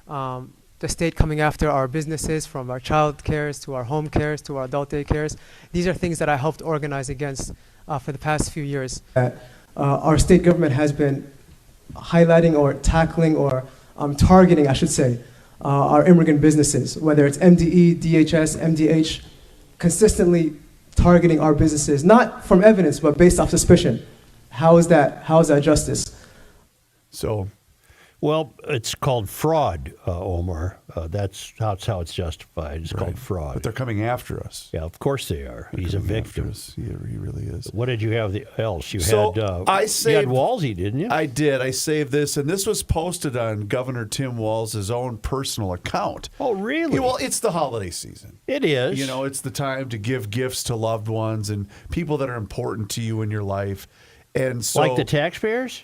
The state coming after our businesses, from our child cares to our home cares to our adult day cares. These are things that I helped organize against for the past few years. Our state government has been highlighting or tackling or targeting, I should say, our immigrant businesses, whether it's MDE, DHS, MDH, consistently targeting our businesses, not from evidence, but based off suspicion. How is that justice? So, well, it's called fraud, Omar. That's how it's justified. It's called fraud. But they're coming after us. Yeah, of course they are. He's a victim. Yeah, he really is. What did you have else? You had Walsey, didn't you? I did. I saved this, and this was posted on Governor Tim Walz's own personal account. Oh, really? Yeah, well, it's the holiday season. It is. You know, it's the time to give gifts to loved ones and people that are important to you in your life. And so, like the taxpayers?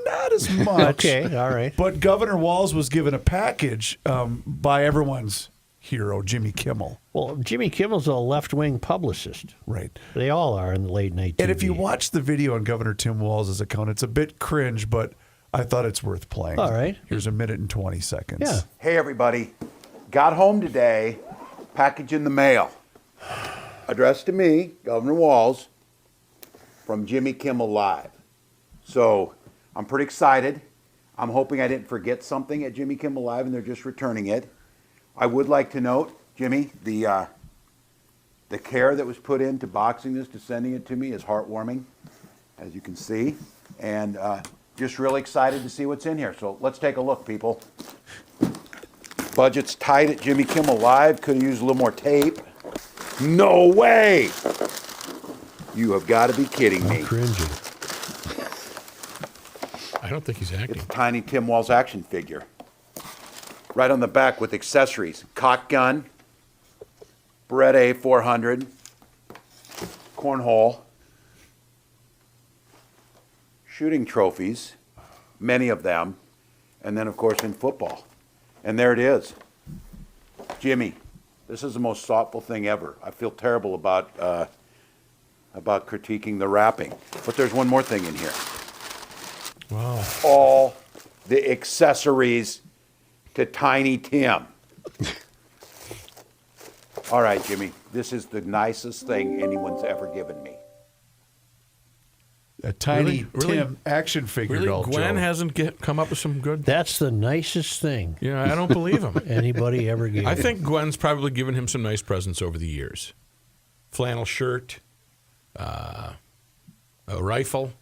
not as much. Okay, all right. But Governor Walz was given a package by everyone's hero, Jimmy Kimmel. Well, Jimmy Kimmel's a left-wing publicist. Right. They all are in the late night TV. And if you watch the video on Governor Tim Walz's account, it's a bit cringe, but I thought it's worth playing. All right. Here's a minute and 20 seconds. Yeah. Hey, everybody. Got home today, package in the mail. Addressed to me, Governor Walz, from Jimmy Kimmel Live. So I'm pretty excited. I'm hoping I didn't forget something at Jimmy Kimmel Live and they're just returning it. I would like to note, Jimmy, the care that was put into boxing this to sending it to me is heartwarming, as you can see. And just really excited to see what's in here. So let's take a look, people. Budget's tight at Jimmy Kimmel Live. Could have used a little more tape. No way! You have got to be kidding me. Cringing. I don't think he's acting. It's a tiny Tim Walz action figure. Right on the back with accessories. Cock gun, Beretta A400, cornhole, shooting trophies, many of them, and then, of course, in football. And there it is. Jimmy, this is the most thoughtful thing ever. I feel terrible about critiquing the wrapping. But there's one more thing in here. Wow. All the accessories to Tiny Tim. All right, Jimmy, this is the nicest thing anyone's ever given me. A tiny Really? Tim action figure Really? doll, Gwen Joe. hasn't come up with some good... That's the nicest thing Yeah, I don't believe him. anybody ever gave. I think Gwen's probably given him some nice presents over the years. Flannel shirt, a rifle.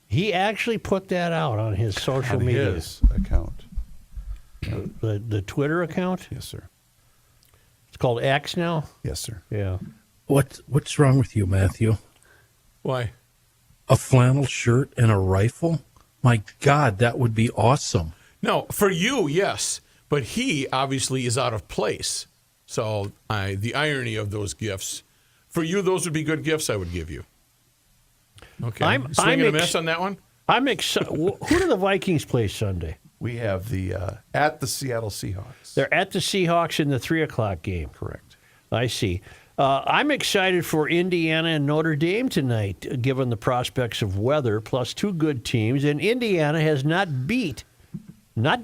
He actually put that out on his social On media. his account. The Twitter account? Yes, sir. It's called X now? Yes, sir. Yeah. What's wrong with you, Matthew? Why? A flannel shirt and a rifle? My God, that would be awesome. No, for you, yes. But he obviously is out of place. So the irony of those gifts. For you, those would be good gifts I would give you. Okay. Swing and a miss on that one? I'm excited. Who do the Vikings play Sunday? We have the at the Seattle Seahawks. They're at the Seahawks in the 3:00 game. Correct. I see. I'm excited for Indiana and Notre Dame tonight, given the prospects of weather, plus two good teams. And Indiana has not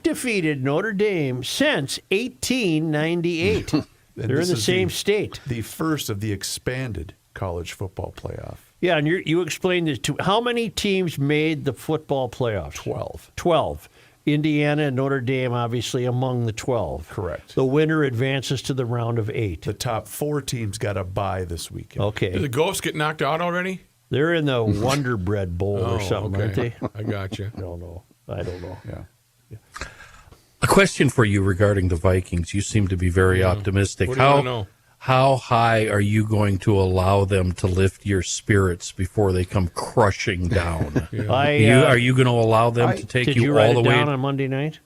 defeated Notre Dame since 1898. They're in the same state. The first of the expanded college football playoff. Yeah, and you explained this too. How many teams made the football playoffs? 12. 12. Indiana and Notre Dame, obviously, among the 12. Correct. The winner advances to the round of 8. The top 4 teams got a bye this weekend. Okay. Did the Ghosts get knocked out already? They're in the Wonder Bread Bowl or something, aren't they? I got you. I don't know. Yeah. A question for you regarding the Vikings. You seem to be very optimistic. What do you want to know? How high are you going to allow them to lift your spirits before they come crushing down? Are you going to allow them to take did you write all the it way down on Monday night?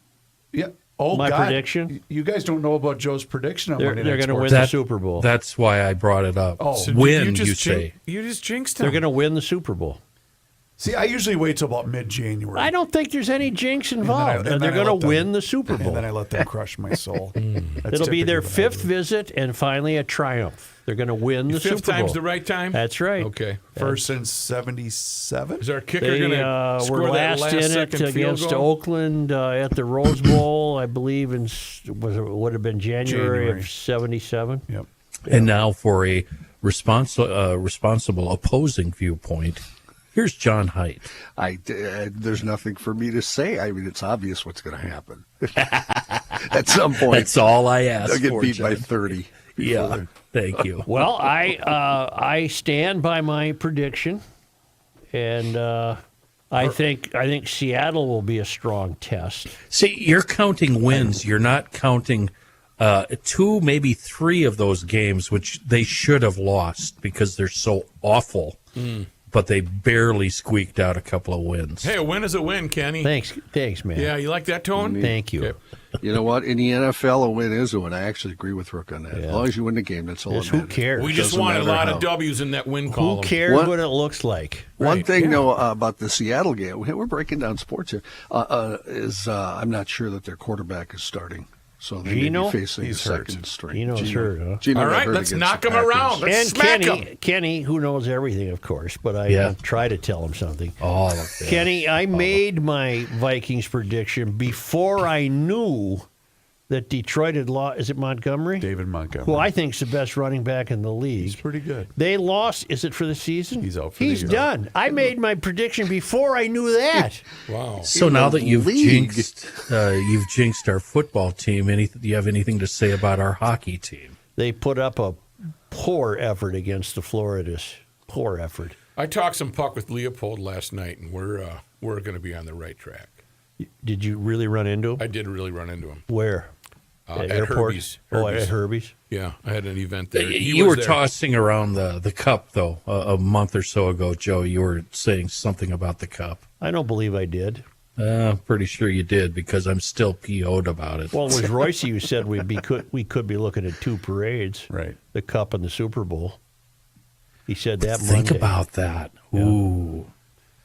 Yeah. Oh, My God. prediction? You guys don't know about Joe's prediction on They're Monday Night going to win Sports. the Super Bowl. That's why I brought it up. Oh. So Win, did you say. You just jinxed him. They're going to win the Super Bowl. See, I usually wait till about mid-January. I don't think there's any jinx involved. and They're then I going let to them- win the Super Bowl. And then I let them crush my soul. That's It'll be their typically what I 5th do. visit and finally a triumph. They're going to win the Super Fifth Bowl. time's the right time? That's right. Okay. First since 77? Is our kicker They going to score were that last in it second field against goal? Oakland at the Rose Bowl, I believe, would have been January January. of '77. Yep. And now for a responsible opposing viewpoint, here's John Haidt. There's nothing for me to say. I mean, it's obvious what's going to happen. At some point, That's all I ask they'll get for, beat by John. 30. Yeah, thank you. Well, I stand by my prediction, and I think Seattle will be a strong test. See, you're counting wins. You're not counting 2, maybe 3 of those games, which they should have lost because they're so awful. but they barely squeaked out a couple of wins. Hey, a win is a win, Kenny. Thanks, man. Yeah, you like that tone? Thank you. Okay. You know what? In the NFL, a win is a win. I actually agree with Rook on that. As long as you win the game, that's all that Who matters. cares? We just Doesn't wanted a matter lot how. of W's in that win column. Who cares What- what it looks like? One Right, thing, yeah. though, about the Seattle game, we're breaking down sports here, is I'm not sure that their quarterback is starting. So they Gino? may be facing He's a hurt. second string. Gino's hurt, huh? Gino All got right, hurt let's against knock the him Packers. around. Let's And smack Kenny, him. Kenny, who knows everything, of course, but I try to tell him something. Oh, look there. Kenny, I made my Vikings prediction before I knew that Detroit had lost. Is it Montgomery? David Montgomery. Who I think is the best running back in the league. He's pretty good. They lost. Is it for the season? He's out for He's the year. done. I made my prediction before I knew that. Wow. So In now the that you've league. jinxed our football team, do you have anything to say about our hockey team? They put up a poor effort against the Floridas. Poor effort. I talked some puck with Leopold last night, and we're going to be on the right track. Did you really run into him? I did really run into him. Where? At airport? Herbie's. Oh, at Herbie's. Yeah, I had an event there. He You was were there. tossing around the cup, though, a month or so ago, Joe. You were saying something about the cup. I don't believe I did. I'm pretty sure you did because I'm still PO'd about it. Well, it was Royce who said we could be looking at two parades, Right. the Cup and the Super Bowl. He said that Think Monday. about that. Ooh.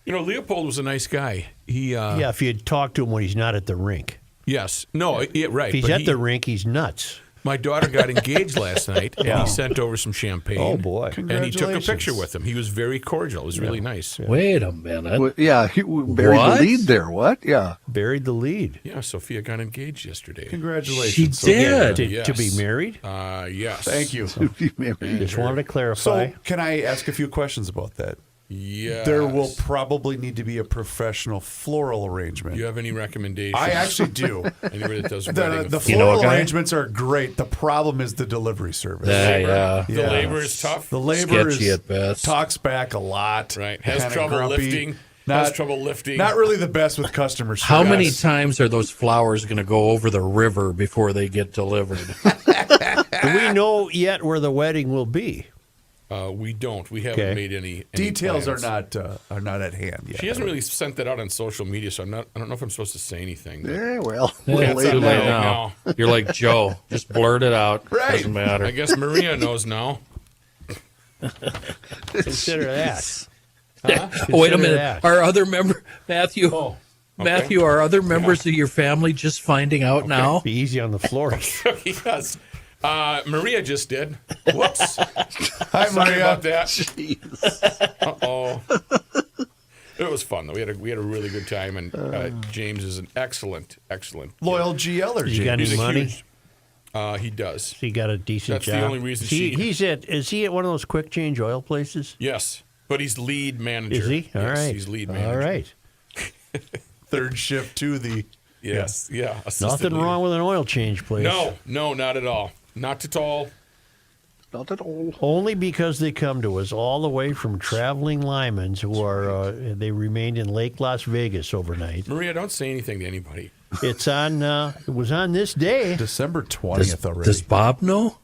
You know, Leopold was a nice guy. He Yeah, if you talk to him when he's not at the rink. Yes. No, yeah, right. If he's but at the rink, he's nuts. My daughter got engaged last night, and Yeah. he sent over some champagne. Oh, boy. And he took a Congratulations. picture with him. He was very cordial. It was really nice. Wait a minute. Well, yeah, he buried What? the lead there. What? Yeah. Buried the lead. Yeah, Sophia got engaged yesterday. Congratulations. She Sophia. did. To be married? Yes. Thank you. Just wanted to clarify. So, can I ask a few questions about that? Yes. There will probably need to be a professional floral arrangement. You have any recommendations? I actually do. Anybody that does The wedding You know floral a guy? arrangements are great. The problem is the delivery service. Yeah. The labor is tough. The labor Sketchy is, at best. talks back a lot. Right. Has kinda trouble grumpy. lifting. Not, Has trouble lifting. Not really the best with customers. How many times are those flowers going to go over the river before they get delivered? Do we know yet where the wedding will be? We don't. We haven't Okay. made any Details plans. are not at hand yet. She hasn't really sent that out on social media, so I don't know if I'm supposed to say anything. but- Yeah, well, Yeah, we'll it's lay too it late down. now. You're like Joe. Just blurt it out. Right. Doesn't matter. I guess Maria knows now. Consider that. Oh, wait a Consider minute. that. Our other member, Matthew. Oh, Matthew, are other members of your family just finding out now? Be easy on the floor. Yes. Maria just did. Whoops. Hi, Sorry Maria. about that. Uh-oh. It was fun, though. We had a really good time, and James is an excellent Loyal GLer. You got He's any a money? huge- he does. He got a decent That's the job. only reason Is he at one of those quick change oil places? Yes, but he's lead manager. Is he? All Yes, right. He's lead manager. All right. Third shift to the. Yes, yeah. assistant Nothing leader. wrong with an oil change place. No, not at all. Not at all. Not at all. Only because they come to us all the way from traveling Lymans who are they remained in Lake Las Vegas overnight. Maria, don't say anything to anybody. It's on. It was on this day. December 20th already. Does Bob know?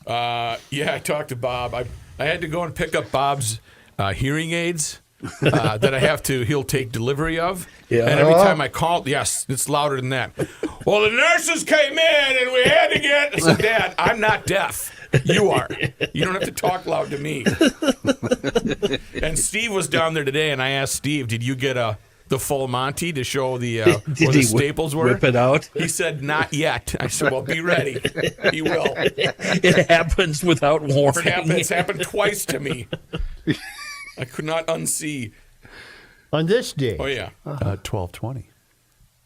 Yeah, I talked to Bob. I had to go and pick up Bob's hearing aids that I have to. He'll take delivery of. Yeah. And every time I call, yes, it's louder than that. Well, the nurses came in and we had to get. I said, Dad, I'm not deaf. You are. You don't have to talk loud to me. And Steve was down there today, and I asked Steve, "Did you get the full Monty to show the where the he staples were?" whip it out? He said, "Not yet." I said, "Well, be ready. He will." It happens without warning. It's happened twice to me. I could not unsee. On this day, Oh yeah. 1220.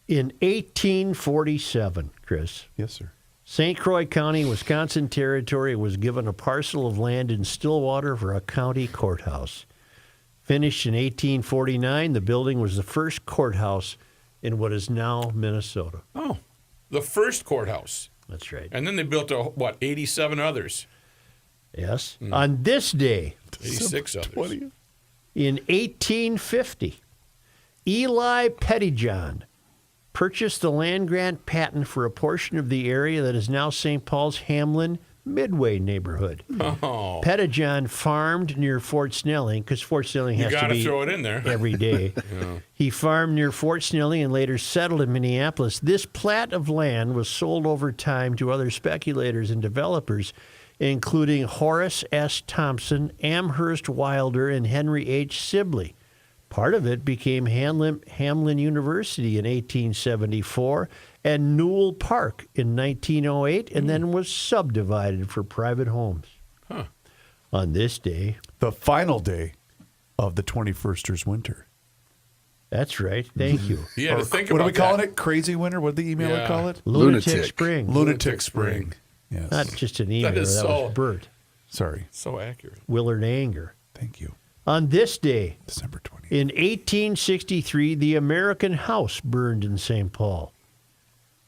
in 1847, Chris, Yes, sir. St. Croix County, Wisconsin Territory was given a parcel of land in Stillwater for a county courthouse. Finished in 1849, the building was the first courthouse in what is now Minnesota. Oh, the first courthouse, That's right. and then they built 87 others, Yes. On this day, 86 others. in 1850, Eli Pettyjohn purchased the land grant patent for a portion of the area that is now St. Paul's Hamlin Midway neighborhood. Oh. Pettijohn farmed near Fort Snelling because Fort Snelling You has to got to be throw it in there. every day. Yeah. He farmed near Fort Snelling and later settled in Minneapolis. This plat of land was sold over time to other speculators and developers, including Horace S. Thompson, Amherst Wilder, and Henry H. Sibley. Part of it became Hamlin University in 1874 and Newell Park in 1908, and then was subdivided for private homes. Huh. On this day, The final day of the 21st winter. that's right. Thank you. You had to Or think what about are we calling that. it? Crazy winter? What did the emailer Yeah. call it? Lunatic Spring. Lunatic spring. Yes. Not just an email. That, is so- was Bert. Sorry. So accurate. Willard Anger. Thank you. On this day, December 20th. in 1863, the American House burned in St. Paul.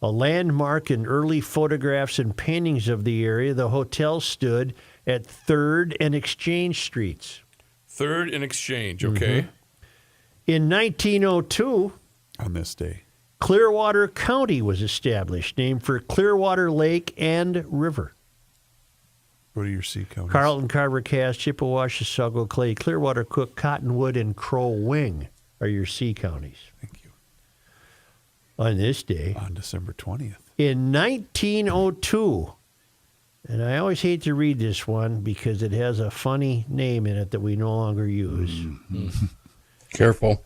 A landmark in early photographs and paintings of the area, the hotel stood at 3rd and Exchange Streets. 3rd and Exchange, okay? In 1902, On this day. Clearwater County was established, named for Clearwater Lake and River. What are your sea counties? Carlton, Carver, Cass, Chippewa, Chisago, Clay, Clearwater, Cook, Cottonwood, and Crow Wing are your sea counties. Thank you. On this day, On December 20th. in 1902, and I always hate to read this one because it has a funny name in it that we no longer use. Careful.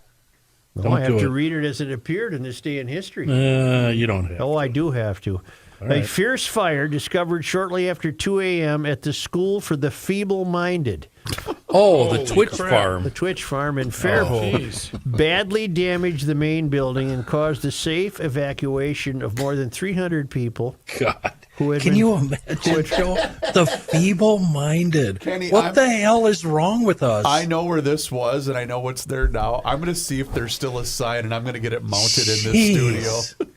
No, Don't I have do to it. read it as it appeared in this day in history. You don't have. Oh, I do have to. A right. fierce fire discovered shortly after 2 a.m. at the School for the Feeble-Minded, Oh, the Holy Twitch crap. farm. the Twitch Farm in Fairhope, Jeez. badly damaged the main building and caused the safe evacuation of more than 300 people God. who had Can been you imagine, Joe? The feeble-minded. Kenny, What the hell is wrong with us? I know where this was, and I know what's there now. I'm going to see if there's still a sign, and I'm going to get it mounted in this Jeez. studio.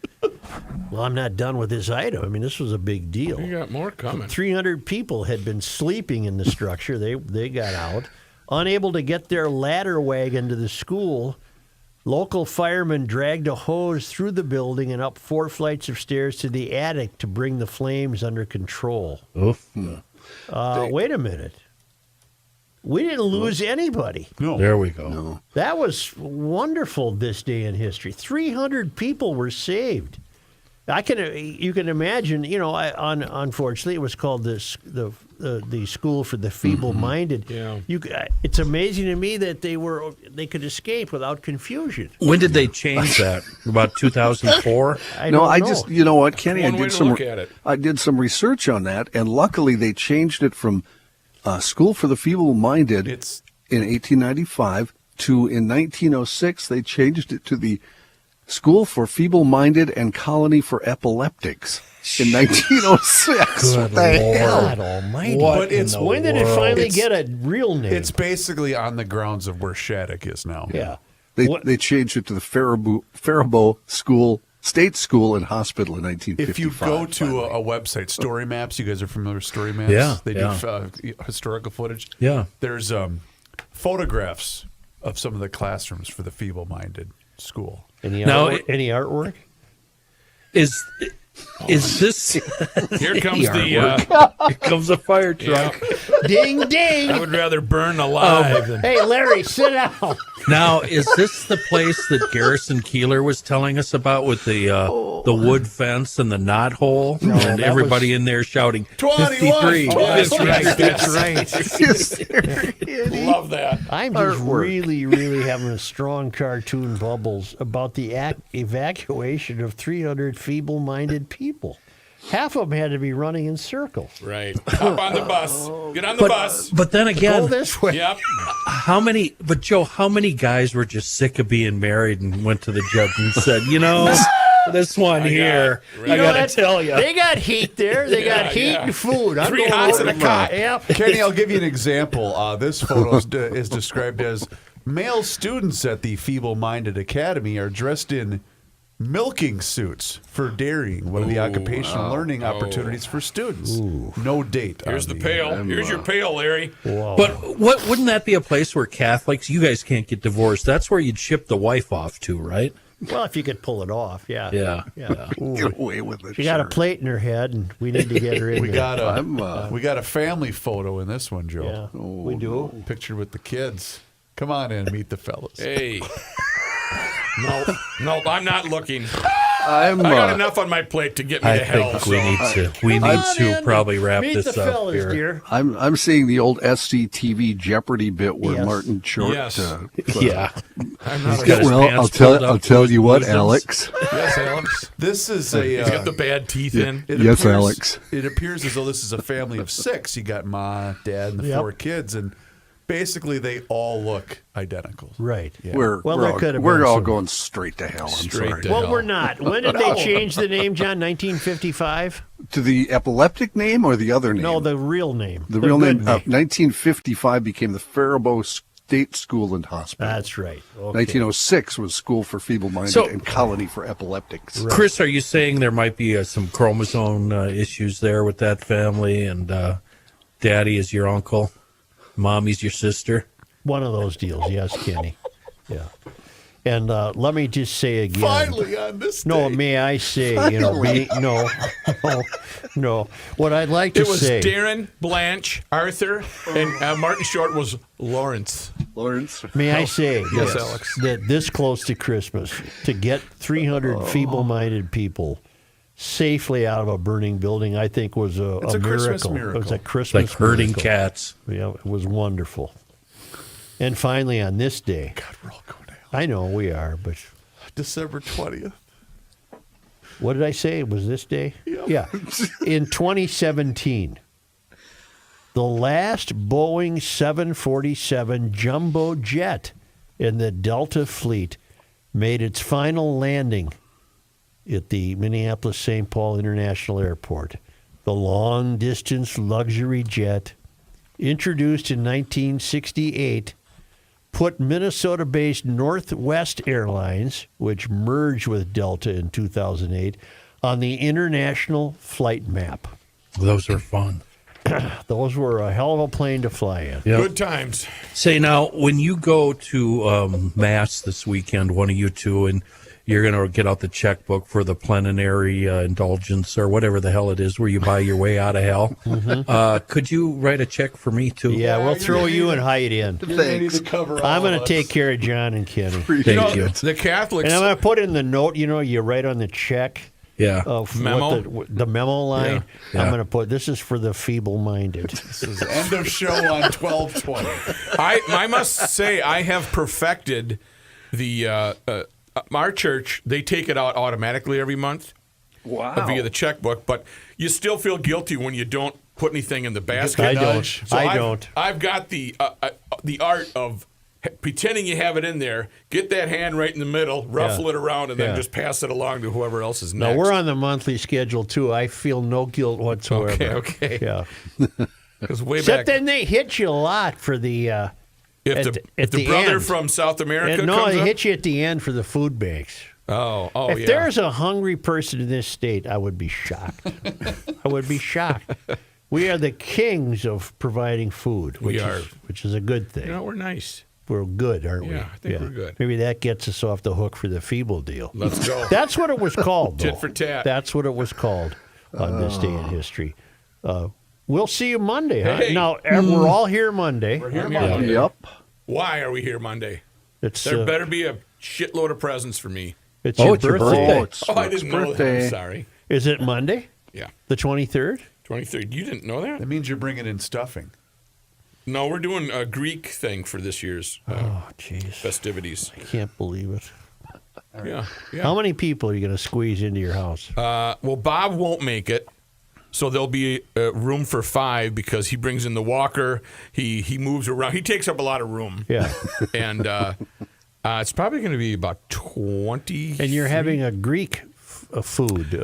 Well, I'm not done with this item. I mean, this was a big deal. You got more coming. 300 people had been sleeping in the structure. They got out. Unable to get their ladder wagon to the school, local firemen dragged a hose through the building and up 4 flights of stairs to the attic to bring the flames under control. Oof. Wait a minute. We didn't lose anybody. No. There we go. No. That was wonderful this day in history. 300 people were saved. You can imagine, unfortunately, it was called the School for the Feeble-Minded. Yeah. It's amazing to me that they could escape without confusion. When did they change that? About 2004? I No, don't I know. just, you know what, Kenny, One way to look at it. I did some research on that, and luckily they changed it from School for the Feeble-Minded It's in 1895 to in 1906 they changed it to the School for Feeble-Minded and Colony for Epileptics in 1906. What the hell? God almighty. What But it's- in the When did it world? finally get a real name? it's basically on the grounds of where Shattuck is now. yeah. They changed it to the Faribault School, State School and Hospital in 1955. If you go to finally. a website, Story Maps, you guys are familiar with Story Maps? Yeah, They yeah. do historical footage. Yeah. There's photographs of some of the classrooms for the feeble-minded school. Any artwork? Is this? Here comes Here the. comes a fire truck. Ding, ding. I would rather burn alive than. Hey, Larry, sit down. Now, is this the place that Garrison Keeler was telling us about with the wood fence and the knot hole and that everybody in there shouting 21, 53? That's right. That's right. Love that. I'm just really, really having a strong cartoon bubbles about the evacuation of 300 feeble-minded people. Half of them had to be running in circles. Right. Hop on the bus. Get on the bus. But then Go again, this way. Yep. how many guys were just sick of being married and went to the judge and said, this one here, right. I got That- to tell you. They got heat there. They got heat yeah. and food. I'm 3 going hots over and a to- cot. Yep. Kenny, I'll give you an example. This photo is described as male students at the Feeble-Minded Academy are dressed in milking suits for dairying, one of the occupational learning opportunities for students. No date. Here's on the pail. Here's your pail, Larry. Whoa. But wouldn't that be a place where Catholics, you guys can't get divorced? That's where you'd ship the wife off to, right? Well, if you could pull it off, yeah. Yeah. Ooh. Get away with it. She got a plate in her head, and we need to get her in We there. we got a family photo in this one, Joe. Yeah, we do. Pictured with the kids. Come on in, meet the fellas. Hey. No, I'm not looking. I got enough on my plate to get me I to hell. think we need to probably wrap Meet this the up fellas, here. dear. I'm seeing the old SCTV Jeopardy bit where Yes. Martin Short. Yes. Yeah. I'm not He's got his Well, pants I'll pulled up tell to his you what, bosoms. Alex. Yes, Alex. This is He's got a. the bad teeth in. Yes, Alex. It appears as though this is a family of 6. You got Ma, Dad, and the Yep. 4 kids, and basically they all look identical. Right. Yeah. We're there could have we're been all some- going straight to hell. I'm Straight sorry. to Well, hell. we're not. When did they change the name, John? 1955? To the epileptic name or the other name? No, the real name. the The real good name. 1955 became the Faribault State School and Hospital. That's right. Okay. 1906 was School for Feeble-Minded So- and Colony for Epileptics. Chris, are you saying there might be some chromosome issues there with that family, and Daddy is your uncle, Mommy's your sister? One of those deals, yes, Kenny. Yeah. And let me just say again. Finally on this No, day. may I say, no. What I'd like to It was say. Darren, Blanche, Arthur, and Martin Short was Lawrence. Lawrence. May I say, Yes, Alex. that this close to Christmas, to get 300 feeble-minded people safely out of a burning building, I think was a It's a Christmas It was miracle. a Christmas Like herding miracle. cats. Yeah, it was wonderful. And finally, on this day, God, we're all going to hell. I know we are, but December 20th. what did I say? It was this day? Yep. Yeah. In 2017, the last Boeing 747 jumbo jet in the Delta fleet made its final landing at the Minneapolis-St. Paul International Airport. The long-distance luxury jet, introduced in 1968, put Minnesota-based Northwest Airlines, which merged with Delta in 2008, on the international flight map. Those are fun. Those were a hell of a plane to fly in. Yep. Good times. Say now, when you go to Mass this weekend, one of you two, and you're going to get out the checkbook for the plenary indulgence or whatever the hell it is where you buy your way out of hell, could you write a check for me, too? Yeah, we'll you're throw gonna you need and Hyde in. You're going to need to cover all I'm going of to us. take care of John and Kenny. Thank you. The Catholics. And I'm going to put in the note, you write on the check Yeah. of Memo? what the memo line. Yeah. I'm going to put, this is for the feeble-minded. This is end of show on 12/20. I must say I have perfected the our church. They take it out automatically every month via the checkbook, but you still feel guilty when you don't put anything in the basket. I don't. So I I've- don't. I've got the art of pretending you have it in there. Get that hand right in the middle, ruffle it around, and then Yeah. just pass it along to whoever else is No, next. we're on the monthly schedule, too. I feel no guilt whatsoever. Okay. Yeah. Because way Except back, then they hit you a lot for the... if at the, the- if at the the brother end. from South America no, comes they up, hit you at the end for the food banks. oh, If yeah. there's a hungry person in this state, I would be shocked. I would be shocked. We are the kings of providing food. We are. Which is a good thing. we're nice. We're good, aren't we? Yeah, I think we're good. Maybe that gets us off the hook for the feeble deal. Let's go. That's what it was called, though. Tit for tat. That's what it was called on this day in history. We'll see you Monday, huh? Hey. Now, we're all here Monday. We're here Monday. Yep. Why are we here Monday? It's, There better be a shitload of presents for me. it's Oh, your it's your birthday. birthday. Oh, it's Oh, I Rick's didn't know that. birthday. I'm sorry. Is it Monday? Yeah, The 23rd? 23rd. You didn't know that? That means you're bringing in stuffing. No, we're doing a Greek thing for this year's Oh, jeez. festivities. I can't believe it. Yeah, yeah. How many people are you going to squeeze into your house? Well, Bob won't make it, so there'll be room for 5 because he brings in the walker. He moves around. He takes up a lot of room. Yeah. And it's probably going to be about 20. And you're having a Greek food.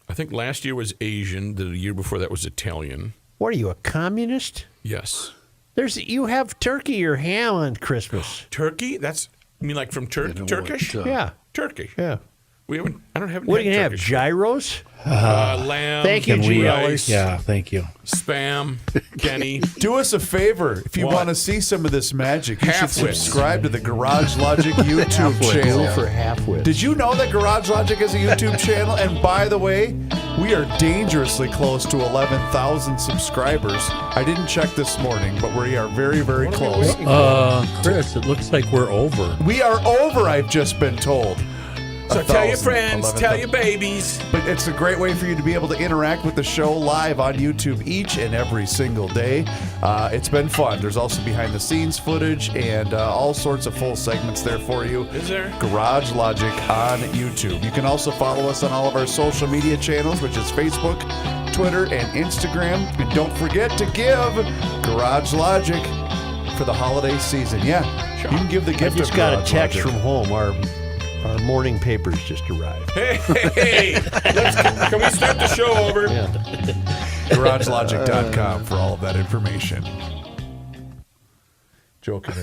I think last year was Asian. The year before that was Italian. What are you, a communist? Yes. You have turkey or ham on Christmas. Turkey? You mean like from You know Turkish? what, Yeah. Turkish. Yeah. I don't have. What are you gonna have? Gyros? Lamb. Thank you, Can G. we- Ellis. Yeah, thank you. Spam. Kenny. Do us a favor. If you What? want to see some of this magic, you should Half-wits. subscribe to the Garage Logic YouTube channel. Go for half-wits. Did you know that Garage Logic has a YouTube channel? And by the way, we are dangerously close to 11,000 subscribers. I didn't check this morning, but we are very, very close. Chris, it looks like we're over. We are over, I've just been told. So tell your 1,000, friends, 11,000. tell your babies. But it's a great way for you to be able to interact with the show live on YouTube each and every single day. It's been fun. There's also behind the scenes footage and all sorts of full segments there for you. Is there? Garage Logic on YouTube. You can also follow us on all of our social media channels, which is Facebook, Twitter, and Instagram. And don't forget to give Garage Logic for the holiday season. Yeah, you can give the I gift just of got a Garage text Logic. from home. Our morning papers just arrived. Hey, can we start the show over? Yeah. GarageLogic.com for all of that information. Joking there.